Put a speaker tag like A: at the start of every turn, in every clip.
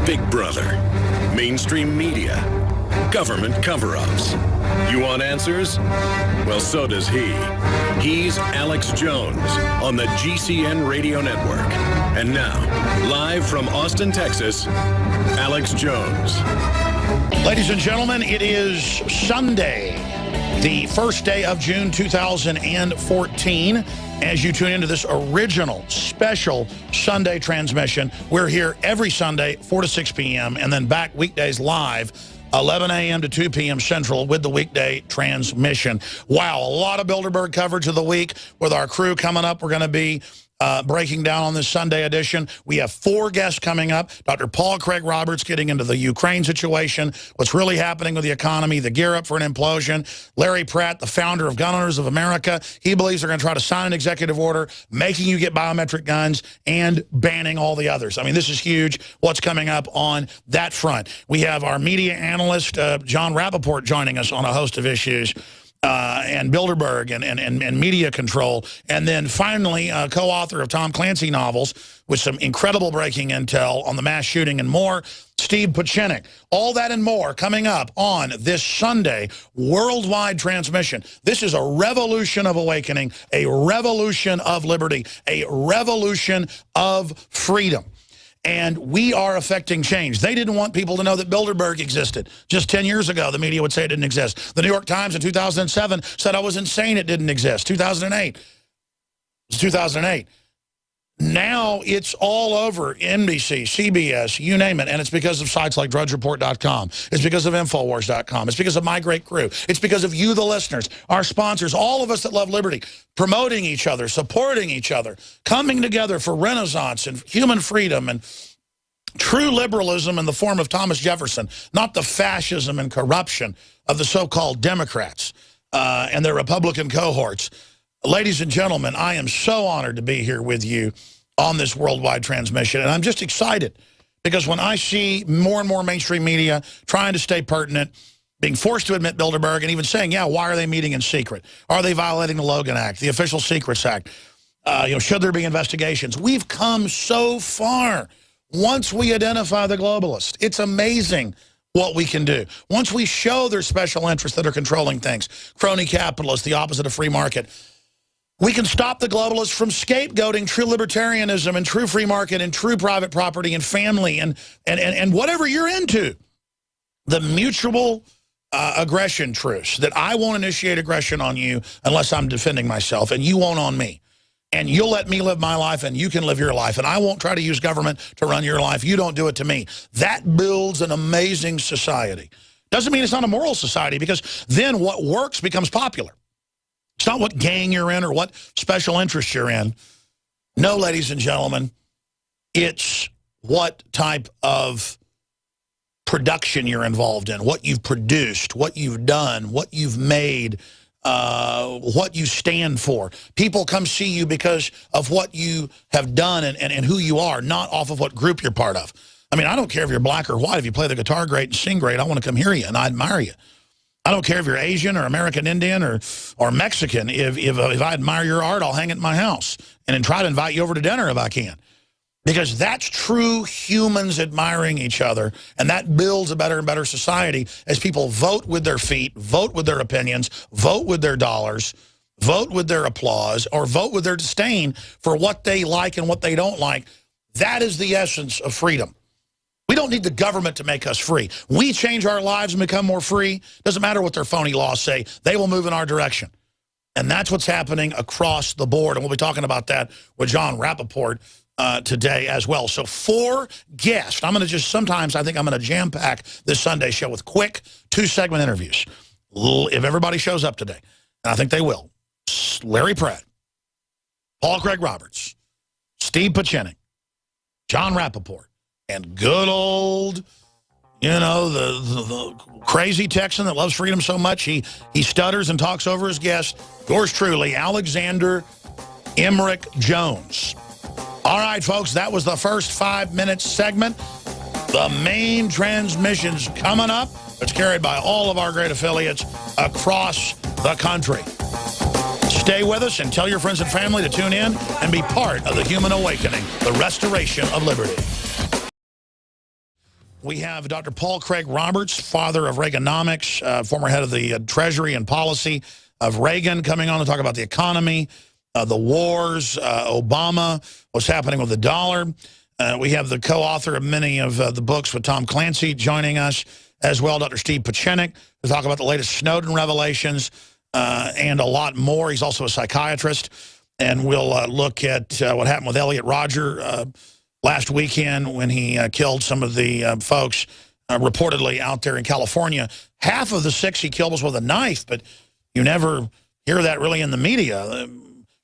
A: Big Brother, mainstream media, government cover-ups. You want answers? Well, so does he. He's Alex Jones on the GCN Radio Network. And now, live from Austin, Texas, Alex Jones.
B: Ladies and gentlemen, it is Sunday, the first day of June 2014. As you tune into this original, special Sunday transmission, we're here every Sunday, 4 to 6 p.m., and then back weekdays live, 11 a.m. to 2 p.m. Central with the weekday transmission. Wow, a lot of Bilderberg coverage of the week with our crew coming up. We're going to be breaking down on this Sunday edition. We have 4 guests coming up. Dr. Paul Craig Roberts getting into the Ukraine situation, what's really happening with the economy, the gear up for an implosion. Larry Pratt, the founder of Gun Owners of America, he believes they're going to try to sign an executive order making you get biometric guns and banning all the others. I mean, this is huge, what's coming up on that front. We have our media analyst, John Rappoport, joining us on a host of issues. And Bilderberg and media control. And then finally, co-author of Tom Clancy novels with some incredible breaking intel on the mass shooting and more, Steve Pachinik. All that and more coming up on this Sunday worldwide transmission. This is a revolution of awakening, a revolution of liberty, a revolution of freedom. And we are affecting change. They didn't want people to know that Bilderberg existed. Just 10 years ago, the media would say it didn't exist. The New York Times in 2007 said I was insane it didn't exist. 2008. It was 2008. Now it's all over NBC, CBS, you name it. And it's because of sites like DrudgeReport.com. It's because of Infowars.com. It's because of my great crew. It's because of you, the listeners, our sponsors, all of us that love liberty, promoting each other, supporting each other, coming together for renaissance and human freedom and true liberalism in the form of Thomas Jefferson, not the fascism and corruption of the so-called Democrats and their Republican cohorts. Ladies and gentlemen, I am so honored to be here with you on this worldwide transmission. And I'm just excited because when I see more and more mainstream media trying to stay pertinent, being forced to admit Bilderberg, and even saying, yeah, why are they meeting in secret? Are they violating the Logan Act, the Official Secrets Act? Should there be investigations? We've come so far once we identify the globalists. It's amazing what we can do. Once we show there's special interests that are controlling things, crony capitalists, the opposite of free market, we can stop the globalists from scapegoating true libertarianism and true free market and true private property and family and whatever you're into. The mutual aggression truce, that I won't initiate aggression on you unless I'm defending myself, and you won't on me. And you'll let me live my life, and you can live your life. And I won't try to use government to run your life. You don't do it to me. That builds an amazing society. Doesn't mean it's not a moral society, because then what works becomes popular. It's not what gang you're in or what special interest you're in. No, ladies and gentlemen, it's what type of production you're involved in, what you've produced, what you've done, what you've made, what you stand for. People come see you because of what you have done and who you are, not off of what group you're part of. I mean, I don't care if you're black or white. If you play the guitar great and sing great, I want to come hear you, and I admire you. I don't care if you're Asian or American Indian or Mexican. If I admire your art, I'll hang it in my house and then try to invite you over to dinner if I can. Because that's true humans admiring each other, and that builds a better and better society as people vote with their feet, vote with their opinions, vote with their dollars, vote with their applause, or vote with their disdain for what they like and what they don't like. That is the essence of freedom. We don't need the government to make us free. We change our lives and become more free. Doesn't matter what their phony laws say. They will move in our direction. And that's what's happening across the board. And we'll be talking about that with John Rappoport today as well. So 4 guests. I'm going to just, sometimes I think I'm going to jam-pack this Sunday show with quick 2-segment interviews. If everybody shows up today, and I think they will, Larry Pratt, Paul Craig Roberts, Steve Pachinik, John Rappoport, and good old, you know, the crazy Texan that loves freedom so much, he stutters and talks over his guests. Yours truly, Alexander Emmerich Jones. All right, folks, that was the first 5-minute segment. The main transmission's coming up. It's carried by all of our great affiliates across the country. Stay with us and tell your friends and family to tune in and be part of the human awakening, the restoration of liberty. We have Dr. Paul Craig Roberts, father of Reaganomics, former head of the Treasury and policy of Reagan, coming on to talk about the economy, the wars, Obama, what's happening with the dollar. We have the co-author of many of the books with Tom Clancy joining us, as well, Dr. Steve Pieczenik, to talk about the latest Snowden revelations and a lot more. He's also a psychiatrist. And we'll look at what happened with Elliot Rodger last weekend when he killed some of the folks reportedly out there in California. Half of the 6 he killed was with a knife, but you never hear that really in the media.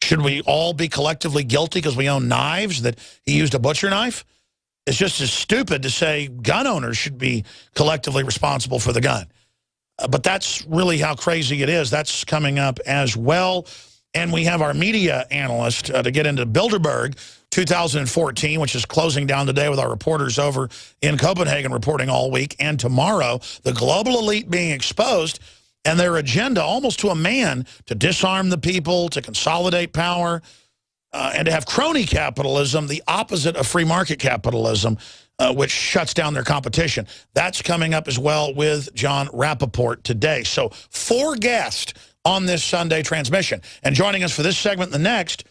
B: Should we all be collectively guilty because we own knives, that he used a butcher knife? It's just as stupid to say gun owners should be collectively responsible for the gun. But that's really how crazy it is. That's coming up as well. And we have our media analyst to get into Bilderberg 2014, which is closing down today with our reporters over in Copenhagen reporting all week. And tomorrow, the global elite being exposed and their agenda almost to a man to disarm the people, to consolidate power, and to have crony capitalism, the opposite of free market capitalism, which shuts down their competition. That's coming up as well with John Rappoport today. So 4 guests on this Sunday transmission. And joining us for this segment and the next,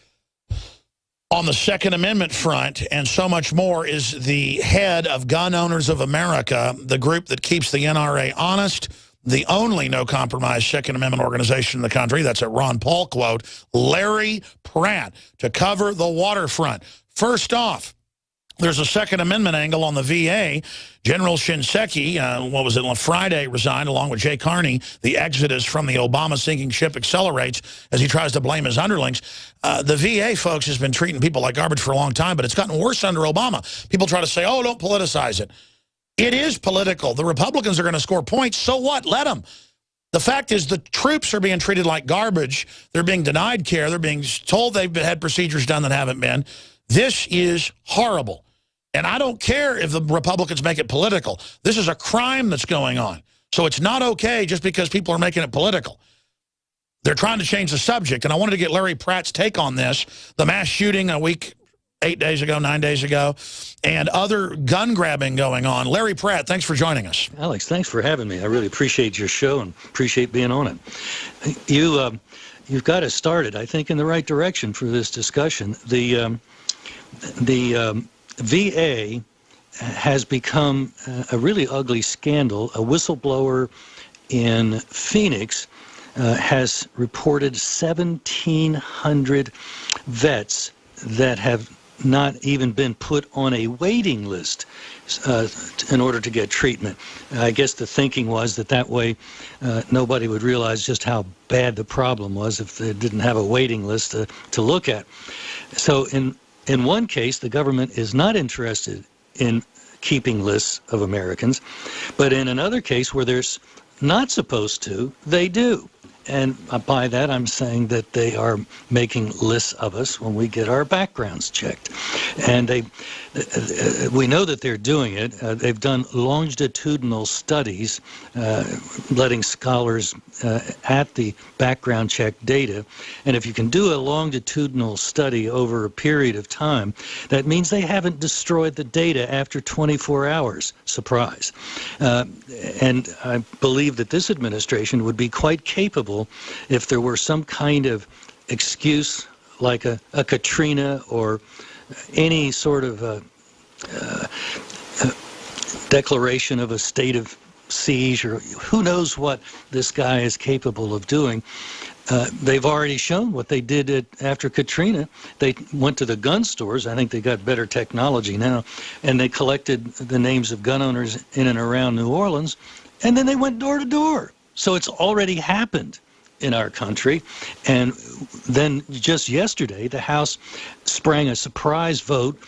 B: on the Second Amendment front and so much more, is the head of Gun Owners of America, the group that keeps the NRA honest, the only no-compromise Second Amendment organization in the country. That's a Ron Paul quote. Larry Pratt, to cover the waterfront. First off, there's a Second Amendment angle on the VA. General Shinseki, on Friday, resigned along with Jay Carney. The exodus from the Obama sinking ship accelerates as he tries to blame his underlings. The VA, folks, has been treating people like garbage for a long time, but it's gotten worse under Obama. People try to say, oh, don't politicize it. It is political. The Republicans are going to score points. So what? Let them. The fact is the troops are being treated like garbage. They're being denied care. They're being told they've had procedures done that haven't been. This is horrible. And I don't care if the Republicans make it political. This is a crime that's going on. So it's not okay just because people are making it political. They're trying to change the subject. And I wanted to get Larry Pratt's take on this. The mass shooting a week, 8 days ago, 9 days ago, and other gun grabbing going on. Larry Pratt, thanks for joining us.
C: Alex, thanks for having me. I really appreciate your show and appreciate being on it. You've got us started, I think, in the right direction for this discussion. The VA has become a really ugly scandal. A whistleblower in Phoenix has reported 1,700 vets that have not even been put on a waiting list in order to get treatment. I guess the thinking was that way nobody would realize just how bad the problem was if they didn't have a waiting list to look at. So in one case, the government is not interested in keeping lists of Americans, but in another case where they're not supposed to, they do. And by that, I'm saying that they are making lists of us when we get our backgrounds checked. And we know that they're doing it. They've done longitudinal studies, letting scholars at the background check data. And if you can do a longitudinal study over a period of time, that means they haven't destroyed the data after 24 hours. Surprise. And I believe that this administration would be quite capable if there were some kind of excuse like a Katrina or any sort of declaration of a state of siege, or who knows what this guy is capable of doing. They've already shown what they did after Katrina. They went to the gun stores. I think they got better technology now, and they collected the names of gun owners in and around New Orleans, and then they went door to door. So it's already happened in our country. And then just yesterday, the House sprang a surprise vote.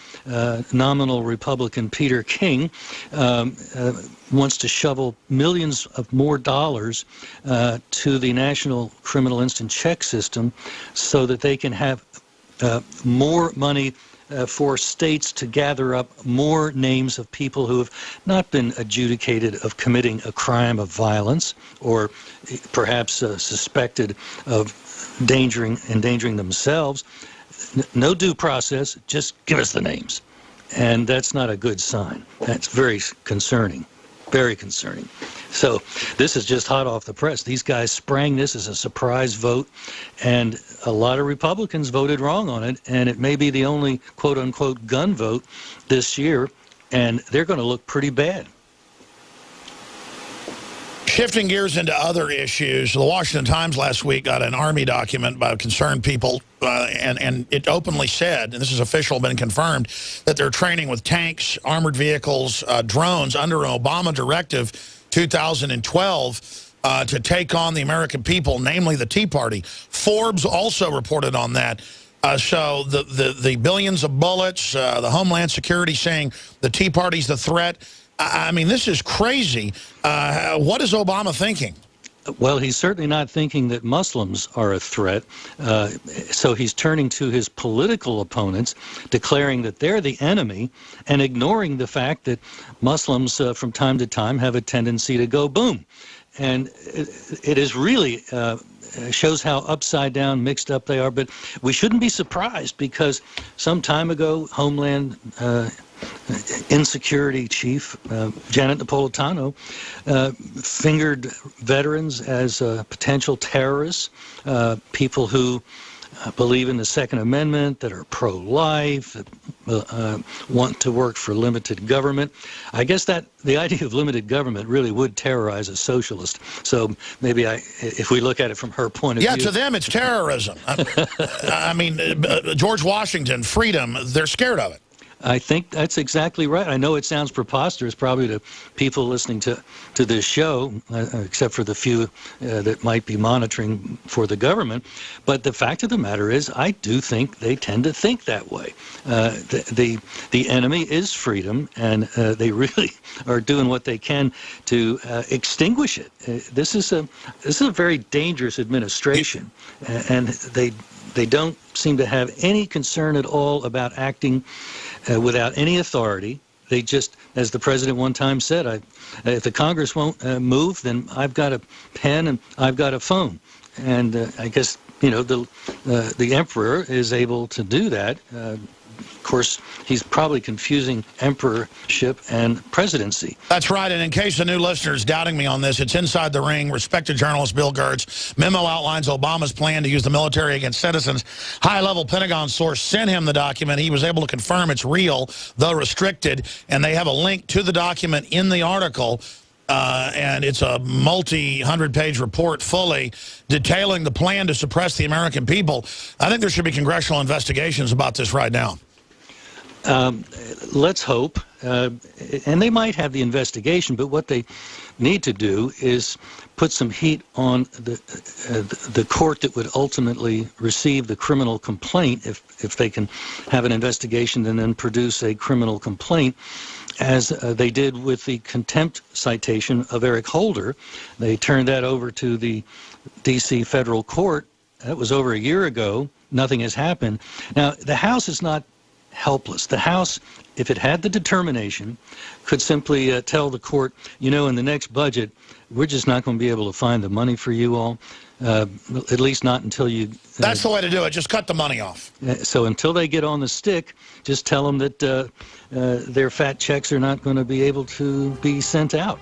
C: Nominal Republican Peter King wants to shovel millions of more dollars to the National Criminal Instant Check System so that they can have more money for states to gather up more names of people who have not been adjudicated of committing a crime of violence or perhaps suspected of endangering themselves. No due process, just give us the names. And that's not a good sign. That's very concerning, very concerning. So this is just hot off the press. These guys sprang this as a surprise vote, and a lot of Republicans voted wrong on it, and it may be the only quote-unquote gun vote this year, and they're going to look pretty bad.
B: Shifting gears into other issues, the Washington Times last week got an Army document by concerned people, and it openly said, and this is official, been confirmed, that they're training with tanks, armored vehicles, drones under an Obama directive 2012 to take on the American people, namely the Tea Party. Forbes also reported on that. So the billions of bullets, the Homeland Security saying the Tea Party's the threat. I mean, this is crazy. What is Obama thinking?
C: Well, he's certainly not thinking that Muslims are a threat. So he's turning to his political opponents, declaring that they're the enemy, and ignoring the fact that Muslims from time to time have a tendency to go boom. And it is really shows how upside down, mixed up they are. But we shouldn't be surprised, because some time ago, Homeland Insecurity Chief Janet Napolitano fingered veterans as potential terrorists, people who believe in the Second Amendment, that are pro-life, that want to work for limited government. I guess that the idea of limited government really would terrorize a socialist. So maybe if we look at it from her point of view.
B: Yeah, to them it's terrorism. I mean, George Washington, freedom, they're scared of it.
C: I think that's exactly right. I know it sounds preposterous probably to people listening to this show, except for the few that might be monitoring for the government. But the fact of the matter is, I do think they tend to think that way. The enemy is freedom, and they really are doing what they can to extinguish it. This is a very dangerous administration, and they don't seem to have any concern at all about acting without any authority. They just, as the president one time said, if the Congress won't move, then I've got a pen and I've got a phone. And I guess, you know, the emperor is able to do that. Of course, he's probably confusing emperorship and presidency.
B: That's right, and in case the new listeners doubting me on this, it's Inside the Ring. Respected journalist Bill Gertz. Memo outlines Obama's plan to use the military against citizens. High-level Pentagon source sent him the document. He was able to confirm it's real, though restricted, and they have a link to the document in the article. And it's a multi-hundred-page report fully detailing the plan to suppress the American people. I think there should be congressional investigations about this right now.
C: Let's hope. And they might have the investigation, but what they need to do is put some heat on the court that would ultimately receive the criminal complaint, if they can have an investigation and then produce a criminal complaint, as they did with the contempt citation of Eric Holder. They turned that over to the D.C. federal court. That was over a year ago. Nothing has happened. Now, the House is not helpless. The House, if it had the determination, could simply tell the court, you know, in the next budget, we're just not going to be able to find the money for you all, at least not until you...
B: That's the way to do it. Just cut the money off.
C: So until they get on the stick, just tell them that their fat checks are not going to be able to be sent out.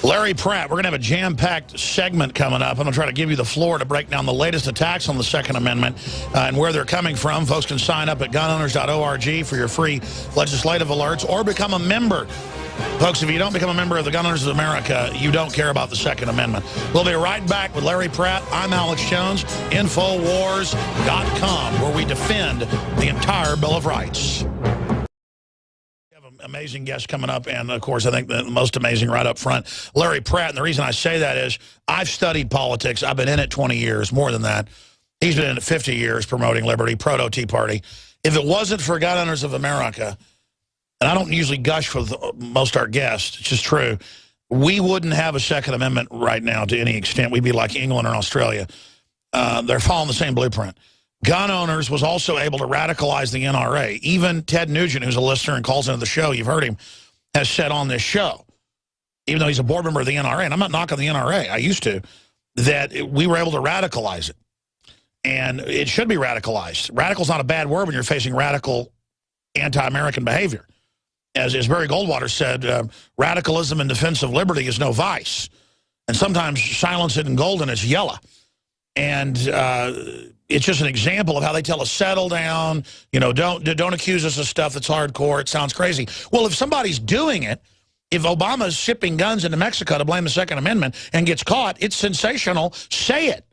B: Larry Pratt, we're going to have a jam-packed segment coming up. I'm going to try to give you the floor to break down the latest attacks on the Second Amendment and where they're coming from. Folks can sign up at gunowners.org for your free legislative alerts or become a member. Folks, if you don't become a member of the Gun Owners of America, you don't care about the Second Amendment. We'll be right back with Larry Pratt. I'm Alex Jones, Infowars.com, where we defend the entire Bill of Rights. Amazing guest coming up, and of course I think the most amazing right up front, Larry Pratt. And the reason I say that is I've studied politics. I've been in it 20 years, more than that. He's been in it 50 years promoting liberty, proto-Tea Party. If it wasn't for Gun Owners of America, and I don't usually gush with most our guests, it's just true, we wouldn't have a Second Amendment right now to any extent. We'd be like England or Australia. They're following the same blueprint. Gun Owners was also able to radicalize the NRA. Even Ted Nugent, who's a listener and calls into the show, you've heard him, has said on this show, even though he's a board member of the NRA, and I'm not knocking the NRA, I used to, that we were able to radicalize it. And it should be radicalized. Radical's not a bad word when you're facing radical anti-American behavior. As Barry Goldwater said, radicalism in defense of liberty is no vice. And sometimes silence it in golden is yellow. And it's just an example of how they tell us, settle down, you know, don't accuse us of stuff that's hardcore, it sounds crazy. Well, if somebody's doing it, if Obama's shipping guns into Mexico to blame the Second Amendment and gets caught, it's sensational, say it.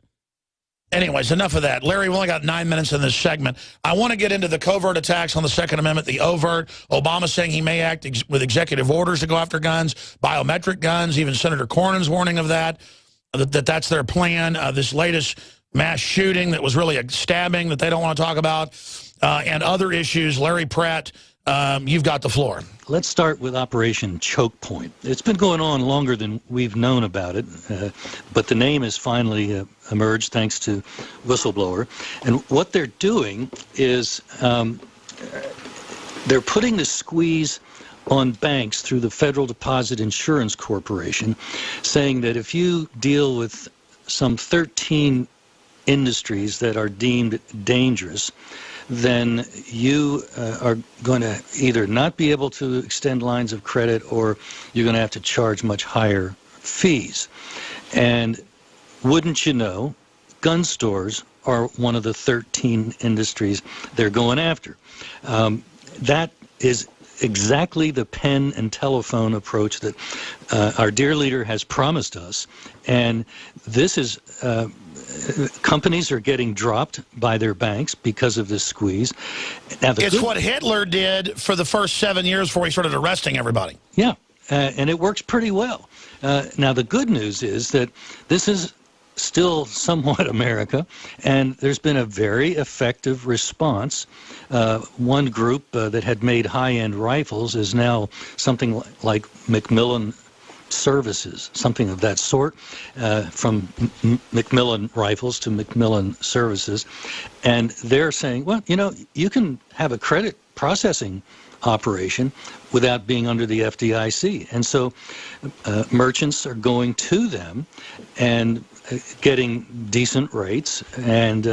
B: Anyways, enough of that. Larry, we've only got 9 minutes in this segment. I want to get into the covert attacks on the Second Amendment, the overt. Obama saying he may act with executive orders to go after guns, biometric guns, even Senator Cornyn's warning of that, that's their plan. This latest mass shooting that was really a stabbing that they don't want to talk about, and other issues. Larry Pratt, you've got the floor.
C: Let's start with Operation Choke Point. It's been going on longer than we've known about it, but the name has finally emerged thanks to whistleblower. And what they're doing is they're putting the squeeze on banks through the Federal Deposit Insurance Corporation, saying that if you deal with some 13 industries that are deemed dangerous, then you are going to either not be able to extend lines of credit, or you're going to have to charge much higher fees. And wouldn't you know, gun stores are one of the 13 industries they're going after. That is exactly the pen and telephone approach that our dear leader has promised us. And this is... companies are getting dropped by their banks because of this squeeze. Now,
B: it's what Hitler did for the first 7 years before he started arresting everybody.
C: Yeah, and it works pretty well. Now, the good news is that this is still somewhat America, and there's been a very effective response. One group that had made high-end rifles is now something like Macmillan Services, something of that sort, from Macmillan Rifles to Macmillan Services. And they're saying, well, you know, you can have a credit processing operation without being under the FDIC. And so merchants are going to them and getting decent rates, and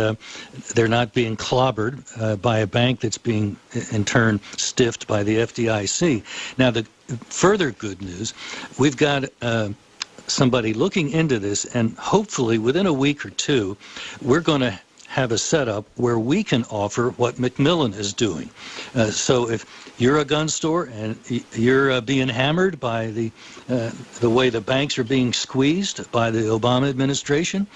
C: they're not being clobbered by a bank that's being, in turn, stiffed by the FDIC. Now, the further good news, we've got somebody looking into this, and hopefully within a week or two, we're going to have a setup where we can offer what Macmillan is doing. So if you're a gun store and you're being hammered by the way the banks are being squeezed by the Obama administration,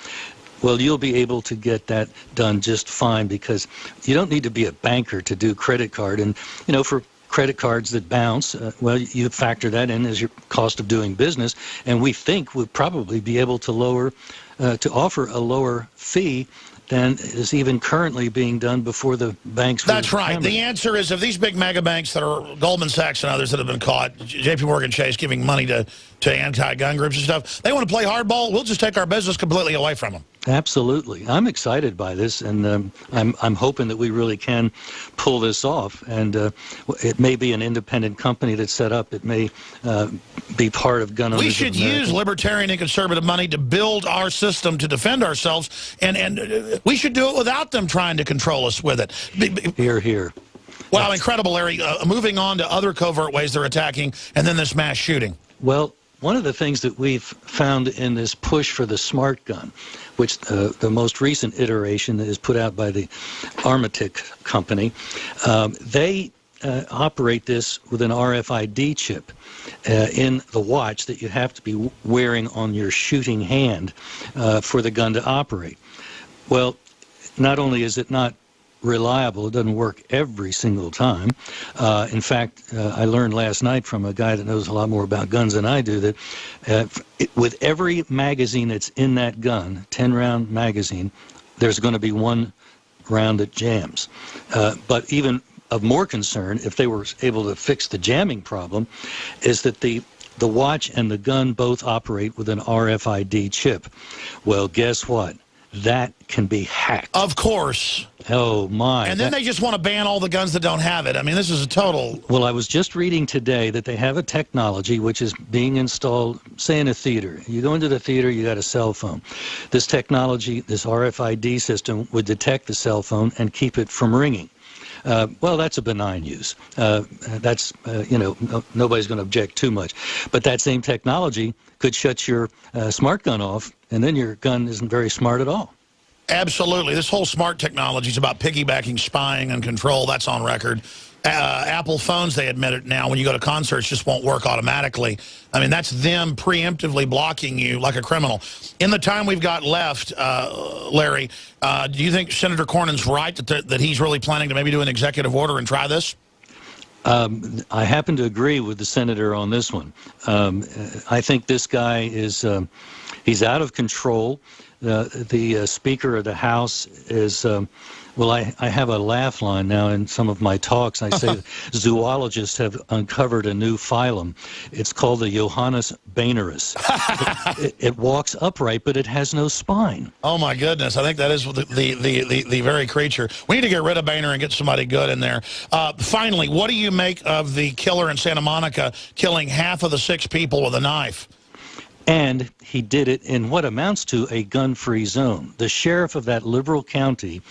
C: well, you'll be able to get that done just fine, because you don't need to be a banker to do credit card. And, you know, for credit cards that bounce, well, you factor that in as your cost of doing business, and we think we'll probably be able to offer a lower fee than is even currently being done before the banks.
B: That's right. Hammered. The answer is, if these big mega banks that are Goldman Sachs and others that have been caught, J.P. Morgan Chase giving money to anti-gun groups and stuff, they want to play hardball, we'll just take our business completely away from them.
C: Absolutely. I'm excited by this, and I'm hoping that we really can pull this off. And it may be an independent company that's set up. It may be part of gun owners.
B: We should use libertarian and conservative money to build our system to defend ourselves, and we should do it without them trying to control us with it.
C: Hear, hear.
B: Wow, incredible, Larry. Moving on to other covert ways they're attacking, and then this mass shooting.
C: Well, one of the things that we've found in this push for the smart gun, which the most recent iteration is put out by the Armatic company, they operate this with an RFID chip in the watch that you have to be wearing on your shooting hand for the gun to operate. Well, not only is it not reliable, it doesn't work every single time. In fact, I learned last night from a guy that knows a lot more about guns than I do that with every magazine that's in that gun, 10-round magazine, there's going to be one round that jams. But even of more concern, if they were able to fix the jamming problem, is that the watch and the gun both operate with an RFID chip. Well, guess what? That can be hacked.
B: Of course.
C: Oh, my.
B: And then they just want to ban all the guns that don't have it. I mean, this is a total...
C: Well, I was just reading today that they have a technology which is being installed, say, in a theater. You go into the theater, you got a cell phone. This technology, this RFID system, would detect the cell phone and keep it from ringing. Well, that's a benign use. That's, nobody's going to object too much. But that same technology could shut your smart gun off, and then your gun isn't very smart at all.
B: Absolutely. This whole smart technology is about piggybacking spying and control. That's on record. Apple phones, they admit it now, when you go to concerts, just won't work automatically. I mean, that's them preemptively blocking you like a criminal. In the time we've got left, Larry, do you think Senator Cornyn's right that he's really planning to maybe do an executive order and try this?
C: I happen to agree with the senator on this one. I think this guy is, he's out of control. The Speaker of the House is, well, I have a laugh line now in some of my talks. I say zoologists have uncovered a new phylum. It's called the Johannes Bainerus. It walks upright, but it has no spine. Oh, my goodness. I think that is the very creature. We need to get rid of Boehner and get somebody good in there. Finally, what do you make of the killer in Santa Monica killing half of the 6 people with a knife? And he did it in what amounts to a gun-free zone. The sheriff of that liberal county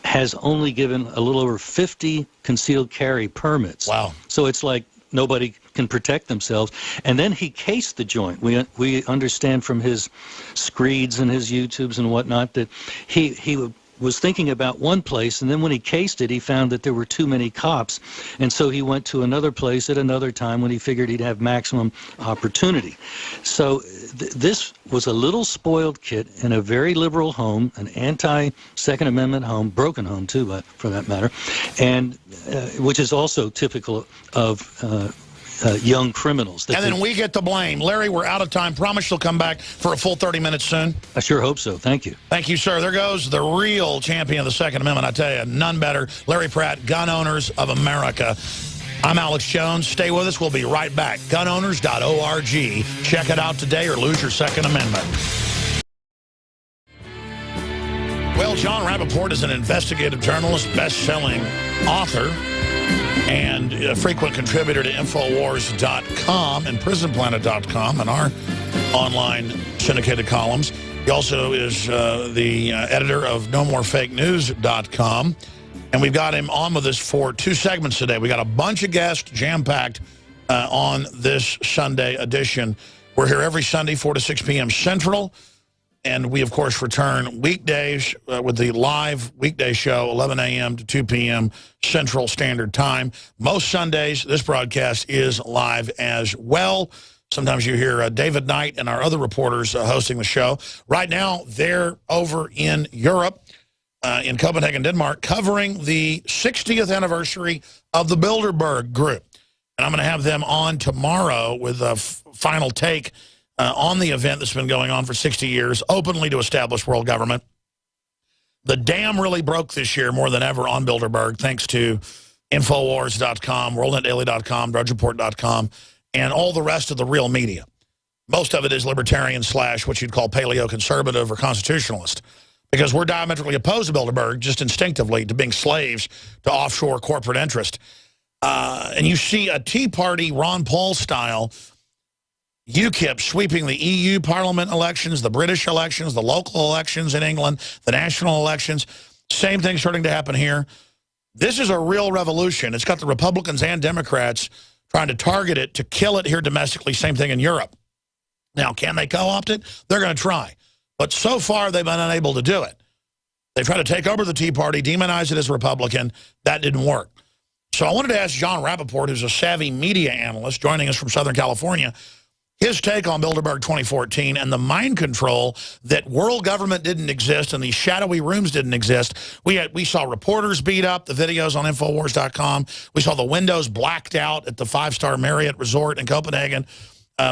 C: has only given a little over 50 concealed carry permits. Wow. So it's like nobody can protect themselves. And then he cased the joint. We understand from his screeds and his YouTubes and whatnot that he was thinking about one place, and then when he cased it, he found that there were too many cops, and so he went to another place at another time when he figured he'd have maximum opportunity. So this was a little spoiled kid in a very liberal home, an anti-Second Amendment home, broken home too, but for that matter, and which is also typical of young criminals. And then we get the blame. Larry, we're out of time. Promise you'll come back for a full 30 minutes soon? I sure hope so. Thank you. Thank you, sir. There goes the real champion of the Second Amendment. I tell you, none better. Larry Pratt, Gun Owners of America. I'm Alex Jones. Stay with us. We'll be right back. Gunowners.org. Check it out today or lose your Second Amendment. Well, John Rappoport is an investigative journalist, best-selling author, and a frequent contributor to Infowars.com and PrisonPlanet.com and our online syndicated columns. He also is the editor of NoMoreFakeNews.com. And we've got him on with us for 2 segments today. We got a bunch of guests jam-packed on this Sunday edition. We're here every Sunday, 4 to 6 p.m. Central. And we, of course, return weekdays with the live weekday show, 11 a.m. to 2 p.m. Central Standard Time. Most Sundays, this broadcast is live as well. Sometimes you hear David Knight and our other reporters hosting the show. Right now, they're over in Europe, in Copenhagen, Denmark, covering the 60th anniversary of the Bilderberg Group. And I'm going to have them on tomorrow with a final take on the event that's been going on for 60 years, openly to establish world government. The dam really broke this year more than ever on Bilderberg, thanks to Infowars.com, WorldNetDaily.com, DrudgeReport.com, and all the rest of the real media. Most of it is libertarian / what you'd call paleo-conservative or constitutionalist, because we're diametrically opposed to Bilderberg, just instinctively, to being slaves to offshore corporate interest. And you see a Tea Party, Ron Paul style, UKIP sweeping the EU Parliament elections, the British elections, the local elections in England, the national elections. Same thing starting to happen here. This is a real revolution. It's got the Republicans and Democrats trying to target it to kill it here domestically. Same thing in Europe. Now, can they co-opt it? They're going to try. But so far, they've been unable to do it. They tried to take over the Tea Party, demonize it as Republican. That didn't work. So I wanted to ask John Rappoport, who's a savvy media analyst joining us from Southern California, his take on Bilderberg 2014 and the mind control that world government didn't exist and these shadowy rooms didn't exist. We saw reporters beat up, the videos on Infowars.com. We saw the windows blacked out at the 5-star Marriott Resort in Copenhagen.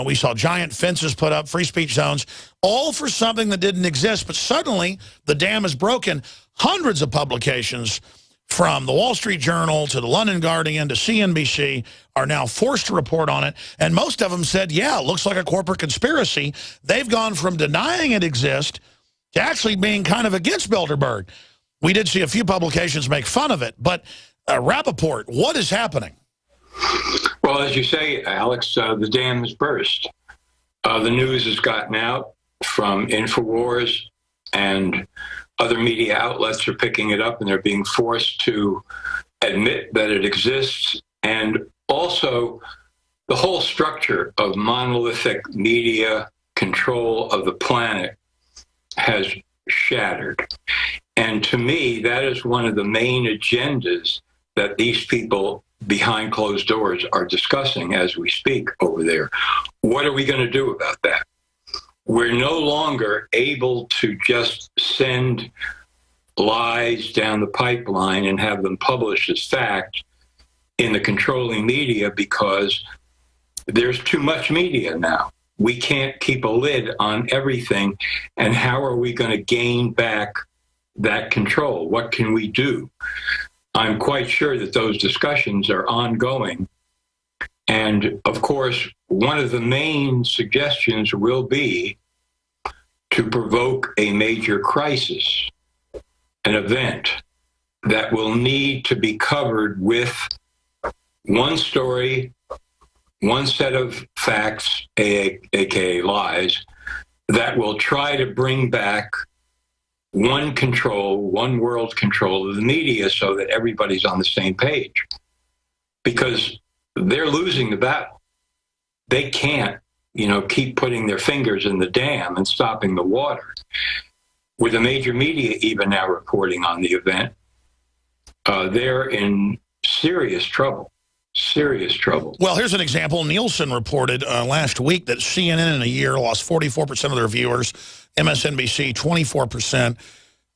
C: We saw giant fences put up, free speech zones, all for something that didn't exist. But suddenly the dam is broken. Hundreds of publications, from the Wall Street Journal to the London Guardian to CNBC, are now forced to report on it. And most of them said, yeah, it looks like a corporate conspiracy. They've gone from denying it exists to actually being kind of against Bilderberg. We did see a few publications make fun of it. But Rappoport, what is happening?
D: Well, as you say, Alex, the dam has burst. The news has gotten out from Infowars, and other media outlets are picking it up, and they're being forced to admit that it exists, and also the whole structure of monolithic media control of the planet has shattered. And to me, that is one of the main agendas that these people behind closed doors are discussing as we speak over there. What are we going to do about that? We're no longer able to just send lies down the pipeline and have them published as fact in the controlling media because there's too much media now. We can't keep a lid on everything. And how are we going to gain back that control? What can we do? I'm quite sure that those discussions are ongoing. And of course, one of the main suggestions will be to provoke a major crisis, an event that will need to be covered with one story, one set of facts, aka lies, that will try to bring back one control, one world control of the media so that everybody's on the same page. Because they're losing the battle. They can't, keep putting their fingers in the dam and stopping the water. With the major media even now reporting on the event, they're in serious trouble. Serious trouble.
B: Well, here's an example. Nielsen reported last week that CNN in a year lost 44% of their viewers, MSNBC 24%,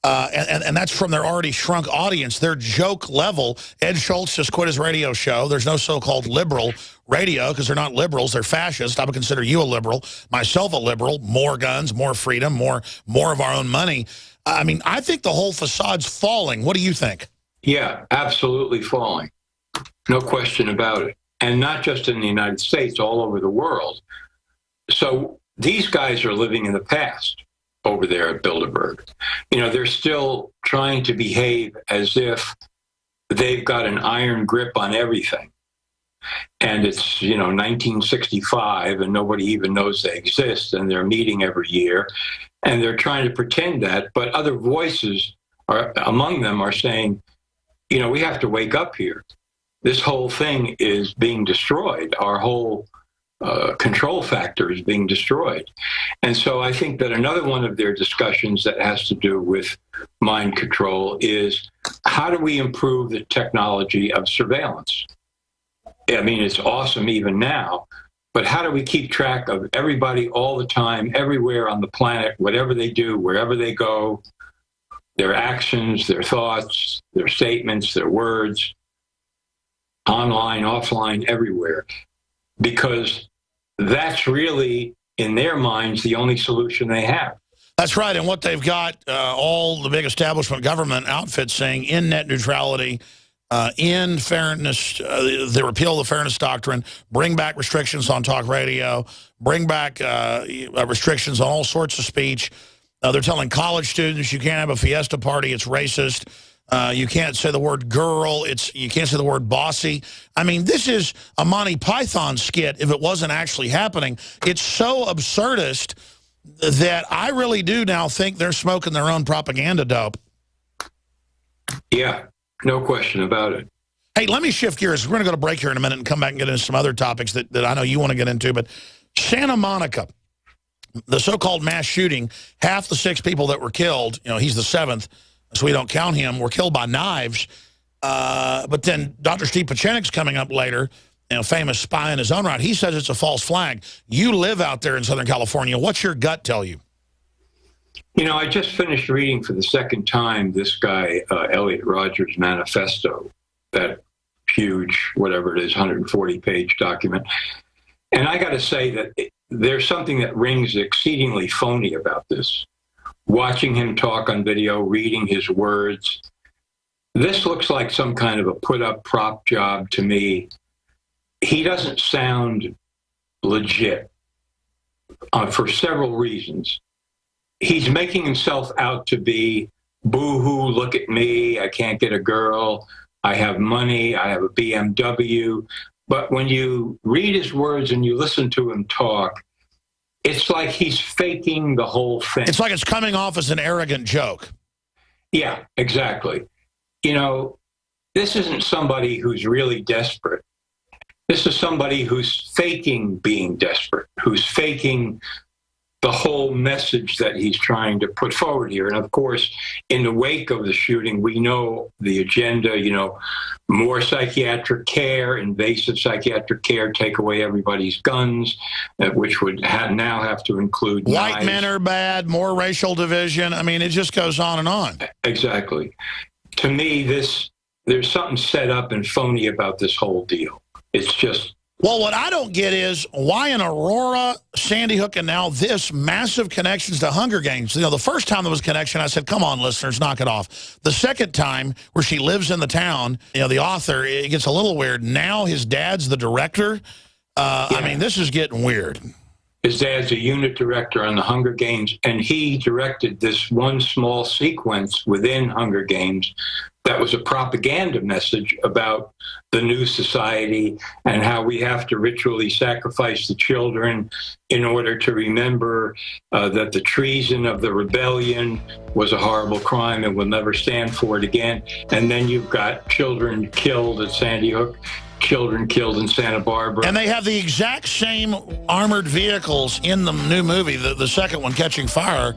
B: and that's from their already shrunk audience. Their joke level, Ed Schultz just quit his radio show. There's no so-called liberal radio because they're not liberals. They're fascist. I would consider you a liberal, myself a liberal. More guns, more freedom, more of our own money. I mean, I think the whole facade's falling. What do you think?
D: Yeah, absolutely falling. No question about it. And not just in the United States, all over the world. So these guys are living in the past over there at Bilderberg. They're still trying to behave as if they've got an iron grip on everything. And it's, 1965 and nobody even knows they exist and they're meeting every year and they're trying to pretend that. But other voices among them are saying, we have to wake up here. This whole thing is being destroyed. Our whole control factor is being destroyed. And so I think that another one of their discussions that has to do with mind control is how do we improve the technology of surveillance? I mean, it's awesome even now, but how do we keep track of everybody all the time, everywhere on the planet, whatever they do, wherever they go, their actions, their thoughts, their statements, their words, online, offline, everywhere, because that's really, in their minds, the only solution they have.
B: That's right, and what they've got, all the big establishment government outfits saying in net neutrality, in fairness, the repeal of the fairness doctrine, bring back restrictions on talk radio, bring back restrictions on all sorts of speech. They're telling college students you can't have a fiesta party, it's racist. You can't say the word girl. You can't say the word bossy. I mean, this is a Monty Python skit if it wasn't actually happening. It's so absurdist that I really do now think they're smoking their own propaganda dope.
D: Yeah, no question about it.
B: Hey, let me shift gears. We're going to go to break here in a minute and come back and get into some other topics that I know you want to get into. But Santa Monica, the so-called mass shooting, half the 6 people that were killed, he's the 7th, so we don't count him, were killed by knives. But then Dr. Steve Pachenik's coming up later, famous spy in his own right. He says it's a false flag. You live out there in Southern California. What's your gut tell you?
D: I just finished reading for the second time this guy, Elliot Rodgers' manifesto, that huge, whatever it is, 140-page document. And I got to say that there's something that rings exceedingly phony about this. Watching him talk on video, reading his words, this looks like some kind of a put-up prop job to me. He doesn't sound legit for several reasons. He's making himself out to be, boo-hoo, look at me, I can't get a girl, I have money, I have a BMW. But when you read his words and you listen to him talk, it's like he's faking the whole thing.
B: It's like it's coming off as an arrogant joke.
D: Yeah, exactly. this isn't somebody who's really desperate. This is somebody who's faking being desperate, who's faking the whole message that he's trying to put forward here. And of course, in the wake of the shooting, we know the agenda, you know, more psychiatric care, invasive psychiatric care, take away everybody's guns, which would now have to include
B: white
D: knives.
B: men are bad, more racial division. I mean, it just goes on and on.
D: Exactly. To me, there's something set up and phony about this whole deal. It's just...
B: Well, what I don't get is why in Aurora, Sandy Hook, and now this massive connections to Hunger Games. You know, the first time there was a connection, I said, come on, listeners, knock it off. The second time, where she lives in the town, you know, the author, it gets a little weird. Now his dad's the director. I mean, this is getting weird.
D: His dad's a unit director on the Hunger Games, and he directed this one small sequence within Hunger Games that was a propaganda message about the new society and how we have to ritually sacrifice the children in order to remember that the treason of the rebellion was a horrible crime and we'll never stand for it again. And then you've got children killed at Sandy Hook, children killed in Santa Barbara.
B: And they have the exact same armored vehicles in the new movie, the second one, Catching Fire,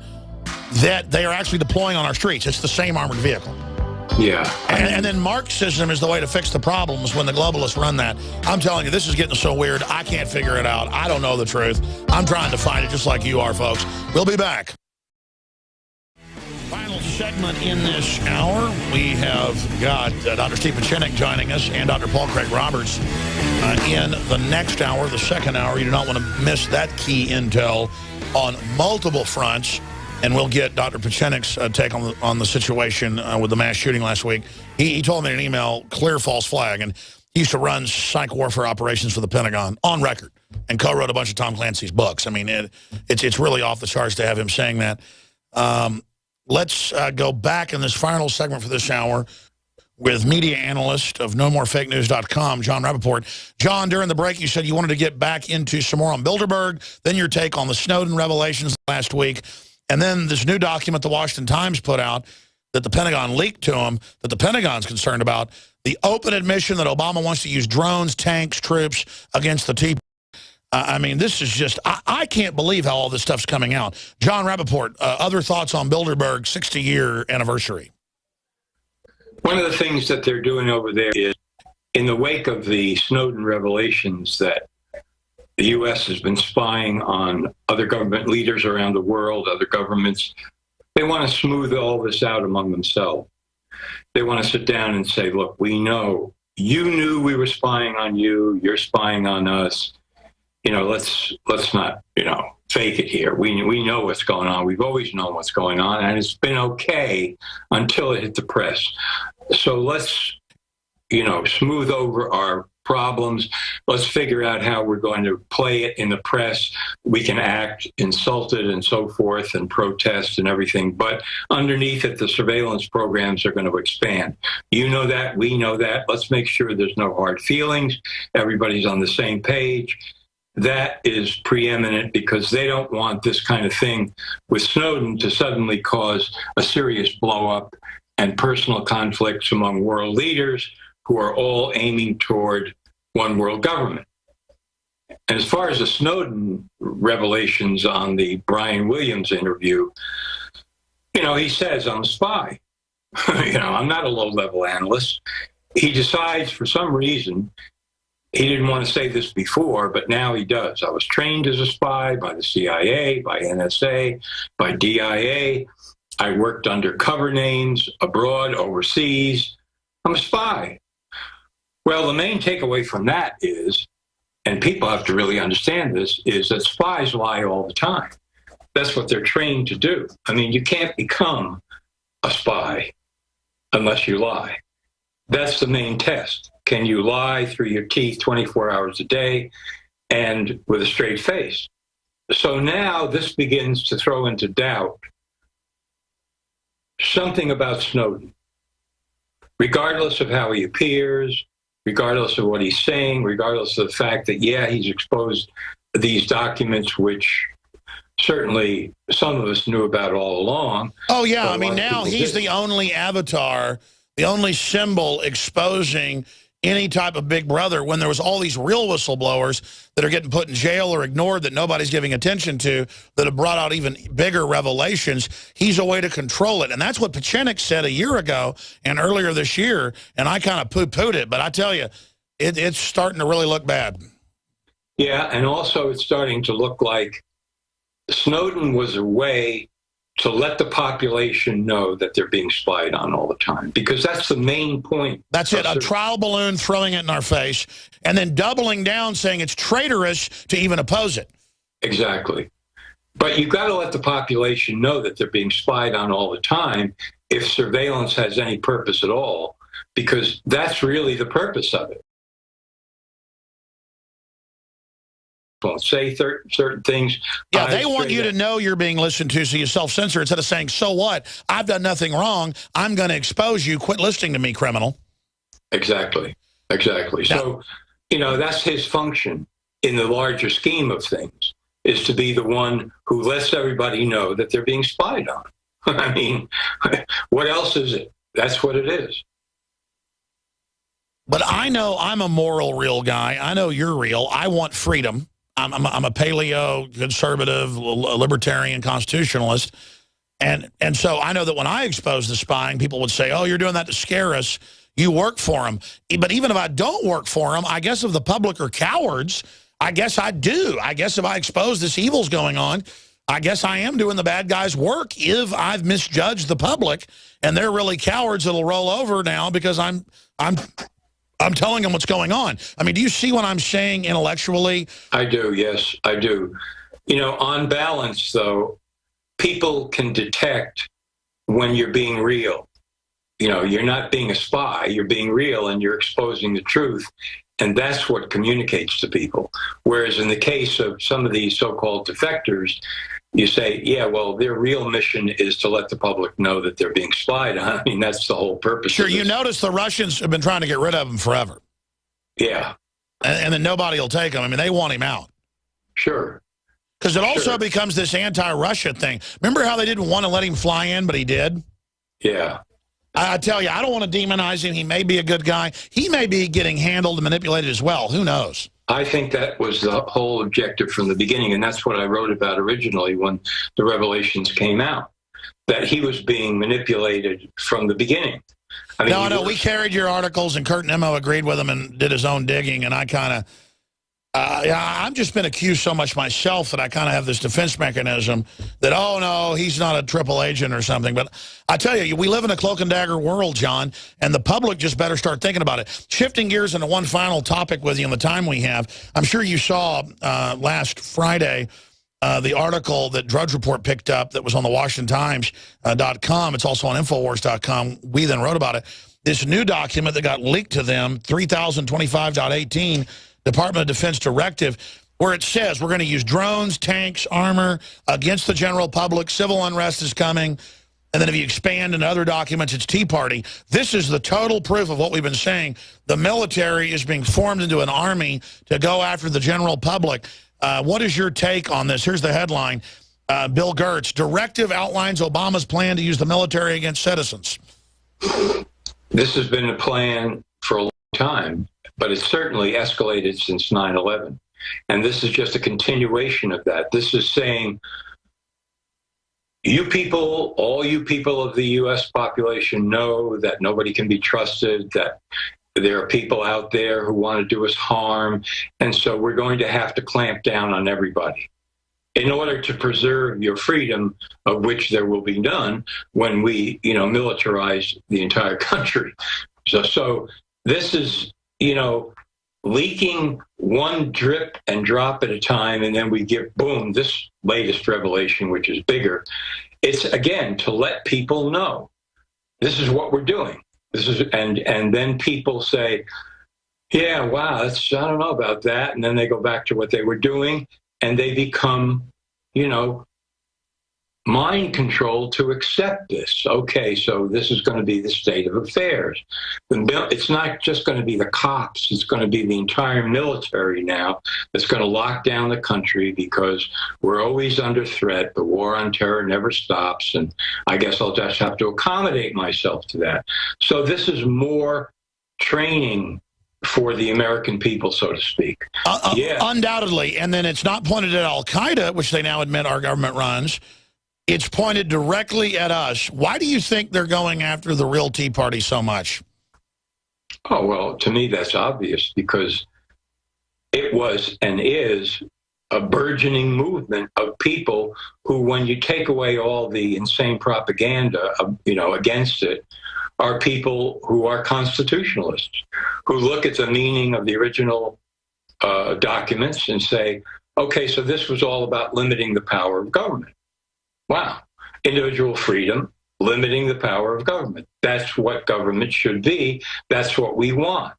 B: that they are actually deploying on our streets. It's the same armored vehicle.
D: Yeah.
B: And then Marxism is the way to fix the problems when the globalists run that. I'm telling you, this is getting so weird, I can't figure it out. I don't know the truth. I'm trying to find it just like you are, folks. We'll be back. Final segment in this hour. We have got Dr. Steve Pachinik joining us and Dr. Paul Craig Roberts in the next hour, the second hour. You do not want to miss that key intel on multiple fronts. And we'll get Dr. Pachinik's take on the situation with the mass shooting last week. He told me in an email, clear false flag. And he used to run psych warfare operations for the Pentagon on record and co-wrote a bunch of Tom Clancy's books. I mean, it's really off the charts to have him saying that. Let's go back in this final segment for this hour with media analyst of NoMoreFakeNews.com, John Rappoport. John, during the break, you said you wanted to get back into some more on Bilderberg, then your take on the Snowden revelations last week. And then this new document the Washington Times put out that the Pentagon leaked to them, that the Pentagon's concerned about, the open admission that Obama wants to use drones, tanks, troops against the Tea. I mean, this is just, I can't believe how all this stuff's coming out. John Rappoport, other thoughts on Bilderberg's 60-year anniversary?
D: One of the things that they're doing over there is, in the wake of the Snowden revelations that the U.S. has been spying on other government leaders around the world, other governments. They want to smooth all this out among themselves. They want to sit down and say, look, we know you knew we were spying on you. You're spying on us. You know, let's not, you know, fake it here. We know what's going on. We've always known what's going on, and it's been okay until it hit the press. So let's, you know, smooth over our problems. Let's figure out how we're going to play it in the press. We can act insulted and so forth and protest and everything. But underneath it, the surveillance programs are going to expand. You know that. We know that. Let's make sure there's no hard feelings. Everybody's on the same page. That is preeminent because they don't want this kind of thing with Snowden to suddenly cause a serious blow up and personal conflicts among world leaders who are all aiming toward one world government. And as far as the Snowden revelations on the Brian Williams interview, you know, he says, I'm a spy. You know, I'm not a low-level analyst. He decides for some reason, he didn't want to say this before, but now he does. I was trained as a spy by the CIA, by NSA, by DIA. I worked under cover names abroad, overseas. I'm a spy. Well, the main takeaway from that is, and people have to really understand this, is that spies lie all the time. That's what they're trained to do. I mean, you can't become a spy unless you lie. That's the main test. Can you lie through your teeth 24 hours a day and with a straight face? So now this begins to throw into doubt something about Snowden. Regardless of how he appears, regardless of what he's saying, regardless of the fact that, yeah, he's exposed these documents, which certainly some of us knew about all along.
B: Oh, yeah. I mean, now he's the only avatar the only symbol exposing any type of big brother when there was all these real whistleblowers that are getting put in jail or ignored that nobody's giving attention to that have brought out even bigger revelations. He's a way to control it. And that's what Pachenik said a year ago and earlier this year, and I kind of poo-pooed it. But I tell you, it's starting to really look bad.
D: Yeah, and also it's starting to look like Snowden was a way to let the population know that they're being spied on all the time, because that's the main point.
B: That's it, a trial balloon throwing it in our face, and then doubling down saying it's traitorous to even oppose it.
D: Exactly. But you've got to let the population know that they're being spied on all the time if surveillance has any purpose at all, because that's really the purpose of it. Won't say certain things.
B: Yeah, they want you to know you're being listened to, so you self-censor instead of saying, so what? I've done nothing wrong. I'm going to expose you. Quit listening to me, criminal.
D: Exactly. Exactly. Now, so, you know, that's his function in the larger scheme of things, is to be the one who lets everybody know that they're being spied on. I mean, what else is it? That's what it is.
B: But I know I'm a moral, real guy. I know you're real. I want freedom. I'm a paleo, conservative, libertarian, constitutionalist. And so I know that when I expose the spying, people would say, oh, you're doing that to scare us. You work for them. But even if I don't work for them, I guess if the public are cowards, I guess I do. I guess if I expose this evil's going on, I guess I am doing the bad guy's work if I've misjudged the public and they're really cowards that'll roll over now because I'm telling them what's going on. I mean, do you see what I'm saying intellectually?
D: I do, yes, I do. You know, on balance, though, people can detect when you're being real. You know, you're not being a spy, you're being real and you're exposing the truth. And that's what communicates to people. Whereas in the case of some of these so-called defectors, you say, yeah, well, their real mission is to let the public know that they're being spied on. I mean, that's the whole purpose.
B: Sure, you notice the Russians have been trying to get rid of him forever.
D: Yeah.
B: And then nobody will take him. I mean, they want him out.
D: Sure.
B: Because it also becomes this anti-Russia thing. Remember how they didn't want to let him fly in, but he did?
D: Yeah.
B: I tell you, I don't want to demonize him. He may be a good guy. He may be getting handled and manipulated as well. Who knows?
D: I think that was the whole objective from the beginning, and that's what I wrote about originally when the revelations came out, that he was being manipulated from the beginning. I mean,
B: no, we carried your articles, and Kurt Nimmo agreed with them and did his own digging, and I kind of, I've just been accused so much myself that I kind of have this defense mechanism that, oh, no, he's not a triple agent or something. But I tell you, we live in a cloak and dagger world, John, and the public just better start thinking about it. Shifting gears into one final topic with you in the time we have, I'm sure you saw last Friday the article that Drudge Report picked up that was on the WashingtonTimes.com. It's also on Infowars.com. We then wrote about it. This new document that got leaked to them, 3025.18, Department of Defense directive, where it says we're going to use drones, tanks, armor against the general public. Civil unrest is coming. And then if you expand into other documents, it's Tea Party. This is the total proof of what we've been saying. The military is being formed into an army to go after the general public. What is your take on this? Here's the headline. Bill Gertz, directive outlines Obama's plan to use the military against citizens.
D: This has been a plan for a long time, but it's certainly escalated since 9/11. And this is just a continuation of that. This is saying, you people, all you people of the U.S. population know that nobody can be trusted, that there are people out there who want to do us harm, and so we're going to have to clamp down on everybody in order to preserve your freedom, of which there will be none when we, militarize the entire country. So this is, leaking one drip and drop at a time, and then we give, boom, this latest revelation, which is bigger. It's, again, to let people know this is what we're doing. This is, and then people say, yeah, wow, I don't know about that. And then they go back to what they were doing, and they become, mind control to accept this. Okay, so this is going to be the state of affairs. It's not just going to be the cops, it's going to be the entire military now that's going to lock down the country because we're always under threat. The war on terror never stops, and I guess I'll just have to accommodate myself to that. So this is more training for the American people, so to speak. Yeah.
B: Undoubtedly, and then it's not pointed at Al-Qaeda, which they now admit our government runs. It's pointed directly at us. Why do you think they're going after the real Tea Party so much?
D: Oh, well, to me, that's obvious because it was and is a burgeoning movement of people who, when you take away all the insane propaganda, against it, are people who are constitutionalists, who look at the meaning of the original documents and say, okay, so this was all about limiting the power of government. Wow. Individual freedom, limiting the power of government. That's what government should be. That's what we want.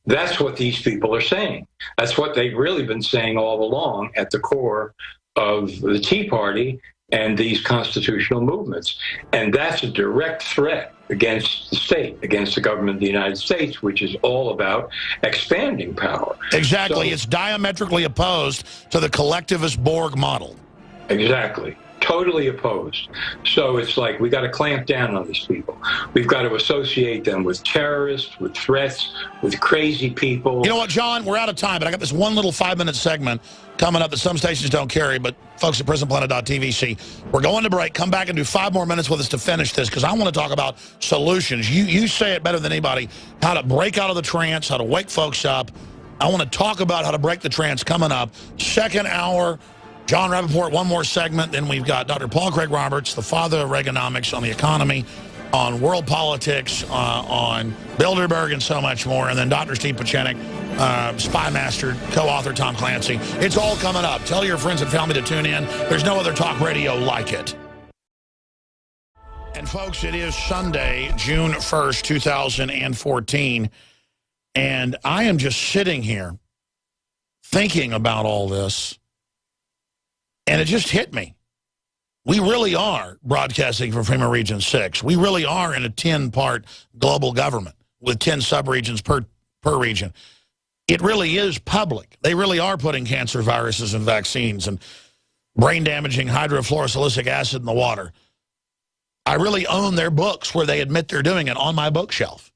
D: That's what these people are saying. That's what they've really been saying all along at the core of the Tea Party and these constitutional movements. And that's a direct threat against the state, against the government of the United States, which is all about expanding power.
B: Exactly.
D: So,
B: it's diametrically opposed to the collectivist Borg model.
D: Exactly. Totally opposed. So it's like we got to clamp down on these people. We've got to associate them with terrorists, with threats, with crazy people.
B: You know what, John? We're out of time, but I got this one little 5-minute segment coming up that some stations don't carry, but folks at prisonplanet.tv see. We're going to break. Come back and do 5 more minutes with us to finish this, because I want to talk about solutions. You say it better than anybody, how to break out of the trance, how to wake folks up. I want to talk about how to break the trance coming up. Second hour, John Rappoport, one more segment. Then we've got Dr. Paul Craig Roberts, the father of Reaganomics, on the economy, on world politics, on Bilderberg, and so much more. And then Dr. Steve Pachenik, Spy Master, co-author Tom Clancy. It's all coming up. Tell your friends and family to tune in. There's no other talk radio like it. And folks, it is Sunday, June 1st, 2014. And I am just sitting here thinking about all this. And it just hit me. We really are broadcasting from FEMA Region 6. We really are in a 10-part global government with 10 subregions per region. It really is public. They really are putting cancer viruses and vaccines and brain-damaging hydrofluorosilicic acid in the water. I really own their books where they admit they're doing it on my bookshelf.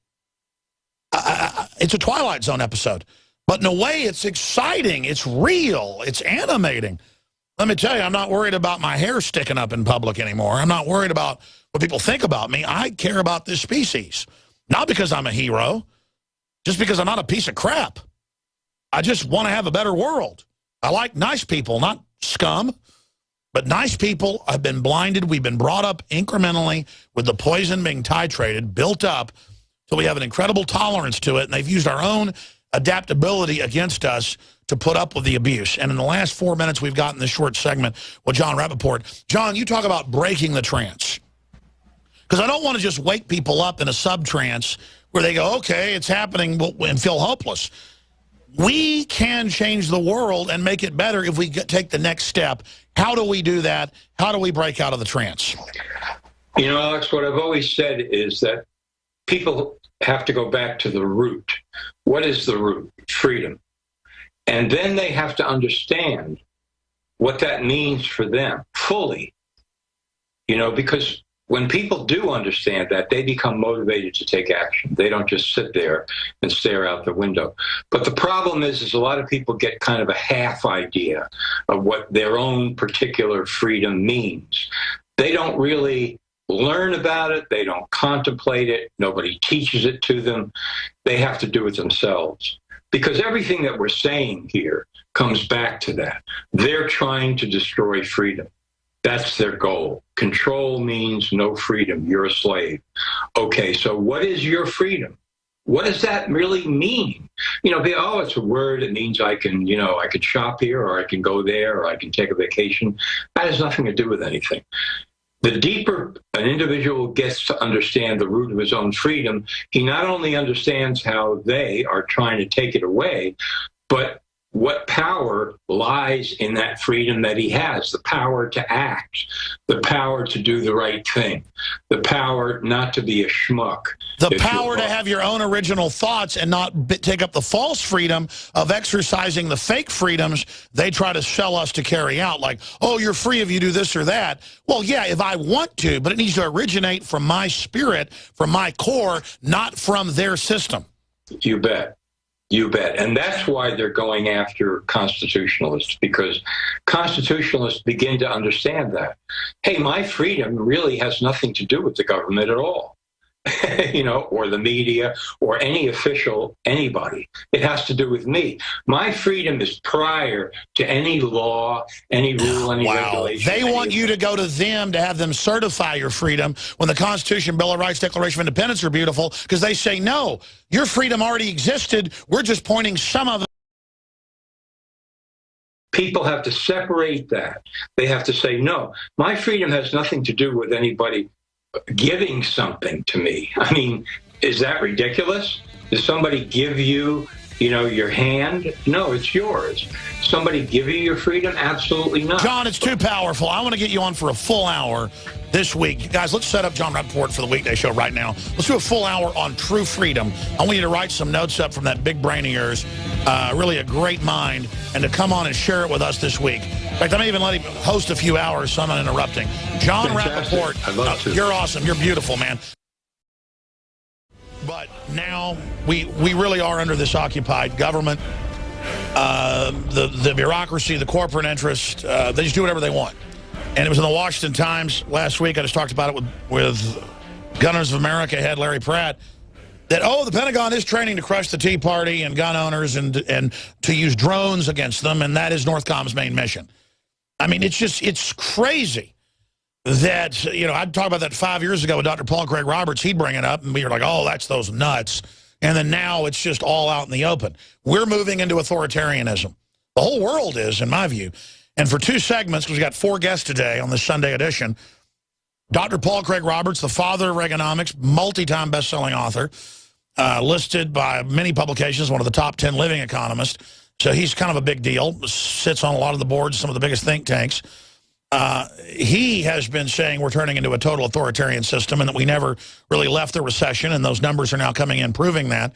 B: It's a Twilight Zone episode. But in a way, it's exciting. It's real. It's animating. Let me tell you, I'm not worried about my hair sticking up in public anymore. I'm not worried about what people think about me. I care about this species. Not because I'm a hero, just because I'm not a piece of crap. I just want to have a better world. I like nice people, not scum. But nice people have been blinded. We've been brought up incrementally with the poison being titrated, built up, so we have an incredible tolerance to it. And they've used our own adaptability against us to put up with the abuse. And in the last 4 minutes we've got in this short segment with John Rappoport. John, you talk about breaking the trance. Because I don't want to just wake people up in a sub-trance where they go, okay, it's happening, and feel hopeless. We can change the world and make it better if we take the next step. How do we do that? How do we break out of the trance?
D: You know, Alex, what I've always said is that people have to go back to the root. What is the root? Freedom. And then they have to understand what that means for them fully. You know, because when people do understand that, they become motivated to take action. They don't just sit there and stare out the window. But the problem is a lot of people get kind of a half idea of what their own particular freedom means. They don't really learn about it. They don't contemplate it. Nobody teaches it to them. They have to do it themselves. Because everything that we're saying here comes back to that. They're trying to destroy freedom. That's their goal. Control means no freedom. You're a slave. Okay, so what is your freedom? What does that really mean? You know, oh, it's a word. It means I can, I could shop here, or I can go there, or I can take a vacation. That has nothing to do with anything. The deeper an individual gets to understand the root of his own freedom, he not only understands how they are trying to take it away, but what power lies in that freedom that he has, the power to act, the power to do the right thing, the power not to be a schmuck.
B: The power to have your own original thoughts and not take up the false freedom of exercising the fake freedoms they try to sell us to carry out. Like, oh, you're free if you do this or that. Well, yeah, if I want to, but it needs to originate from my spirit, from my core, not from their system.
D: You bet. You bet. And that's why they're going after constitutionalists, because constitutionalists begin to understand that, hey, my freedom really has nothing to do with the government at all, you know, or the media or any official, anybody. It has to do with me. My freedom is prior to any law, any rule, any regulation.
B: They want you to go to them to have them certify your freedom when the Constitution, Bill of Rights, Declaration of Independence are beautiful, because they say, no, your freedom already existed. We're just pointing some of it.
D: People have to separate that. They have to say, no, my freedom has nothing to do with anybody giving something to me. I mean, is that ridiculous? Does somebody give you, you know, your hand? No, it's yours. Somebody give you your freedom? Absolutely not.
B: John, it's too powerful. I want to get you on for a full hour this week. Guys, let's set up John Rappoport for the weekday show right now. Let's do a full hour on true freedom. I want you to write some notes up from that big brain of yours, really a great mind, and to come on and share it with us this week. In fact, I may even let him host a few hours so I'm not interrupting. John Rappoport,
D: I'd love to.
B: You're awesome. You're beautiful, man. But now we really are under this occupied government. The bureaucracy, the corporate interest, they just do whatever they want. And it was in the Washington Times last week. I just talked about it with Gunners of America head Larry Pratt, that, oh, the Pentagon is training to crush the Tea Party and gun owners and to use drones against them, and that is Northcom's main mission. I mean, it's crazy that, you know, I'd talk about that 5 years ago with Dr. Paul Craig Roberts. He'd bring it up, and we were like, oh, that's those nuts. And then now it's just all out in the open. We're moving into authoritarianism. The whole world is, in my view. And for two segments, because we got 4 guests today on this Sunday edition, Dr. Paul Craig Roberts, the father of Reaganomics, multi-time best-selling author, listed by many publications, one of the top 10 living economists. So he's kind of a big deal, sits on a lot of the boards, some of the biggest think tanks. He has been saying we're turning into a total authoritarian system and that we never really left the recession, and those numbers are now coming in proving that.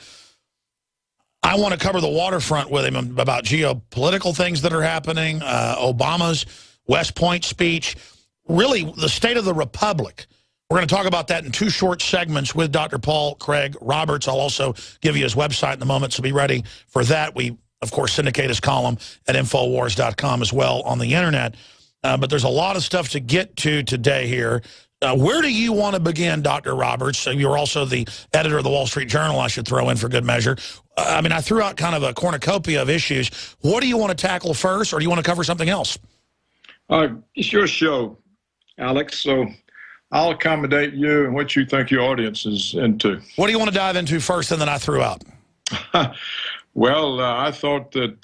B: I want to cover the waterfront with him about geopolitical things that are happening, Obama's West Point speech, really the state of the republic. We're going to talk about that in 2 short segments with Dr. Paul Craig Roberts. I'll also give you his website in a moment, so be ready for that. We, of course, syndicate his column at Infowars.com as well on the internet. But there's a lot of stuff to get to today here. Where do you want to begin, Dr. Roberts? You're also the editor of the Wall Street Journal, I should throw in for good measure. I mean, I threw out kind of a cornucopia of issues. What do you want to tackle first, or do you want to cover something else?
E: It's your show, Alex, so I'll accommodate you and what you think your audience is into. What
B: do you want to dive into first, and then I threw out?
E: Well, I thought that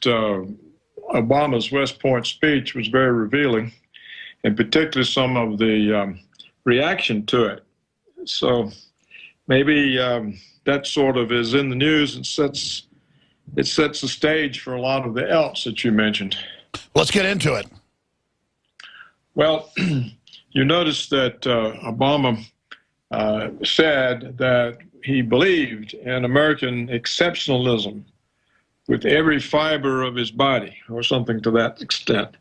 E: Obama's West Point speech was very revealing, and particularly some of the reaction to it. So maybe that sort of is in the news and sets the stage for a lot of the else that you mentioned.
B: Let's get into it.
E: Well, you notice that Obama said that he believed in American exceptionalism with every fiber of his body, or something to that extent.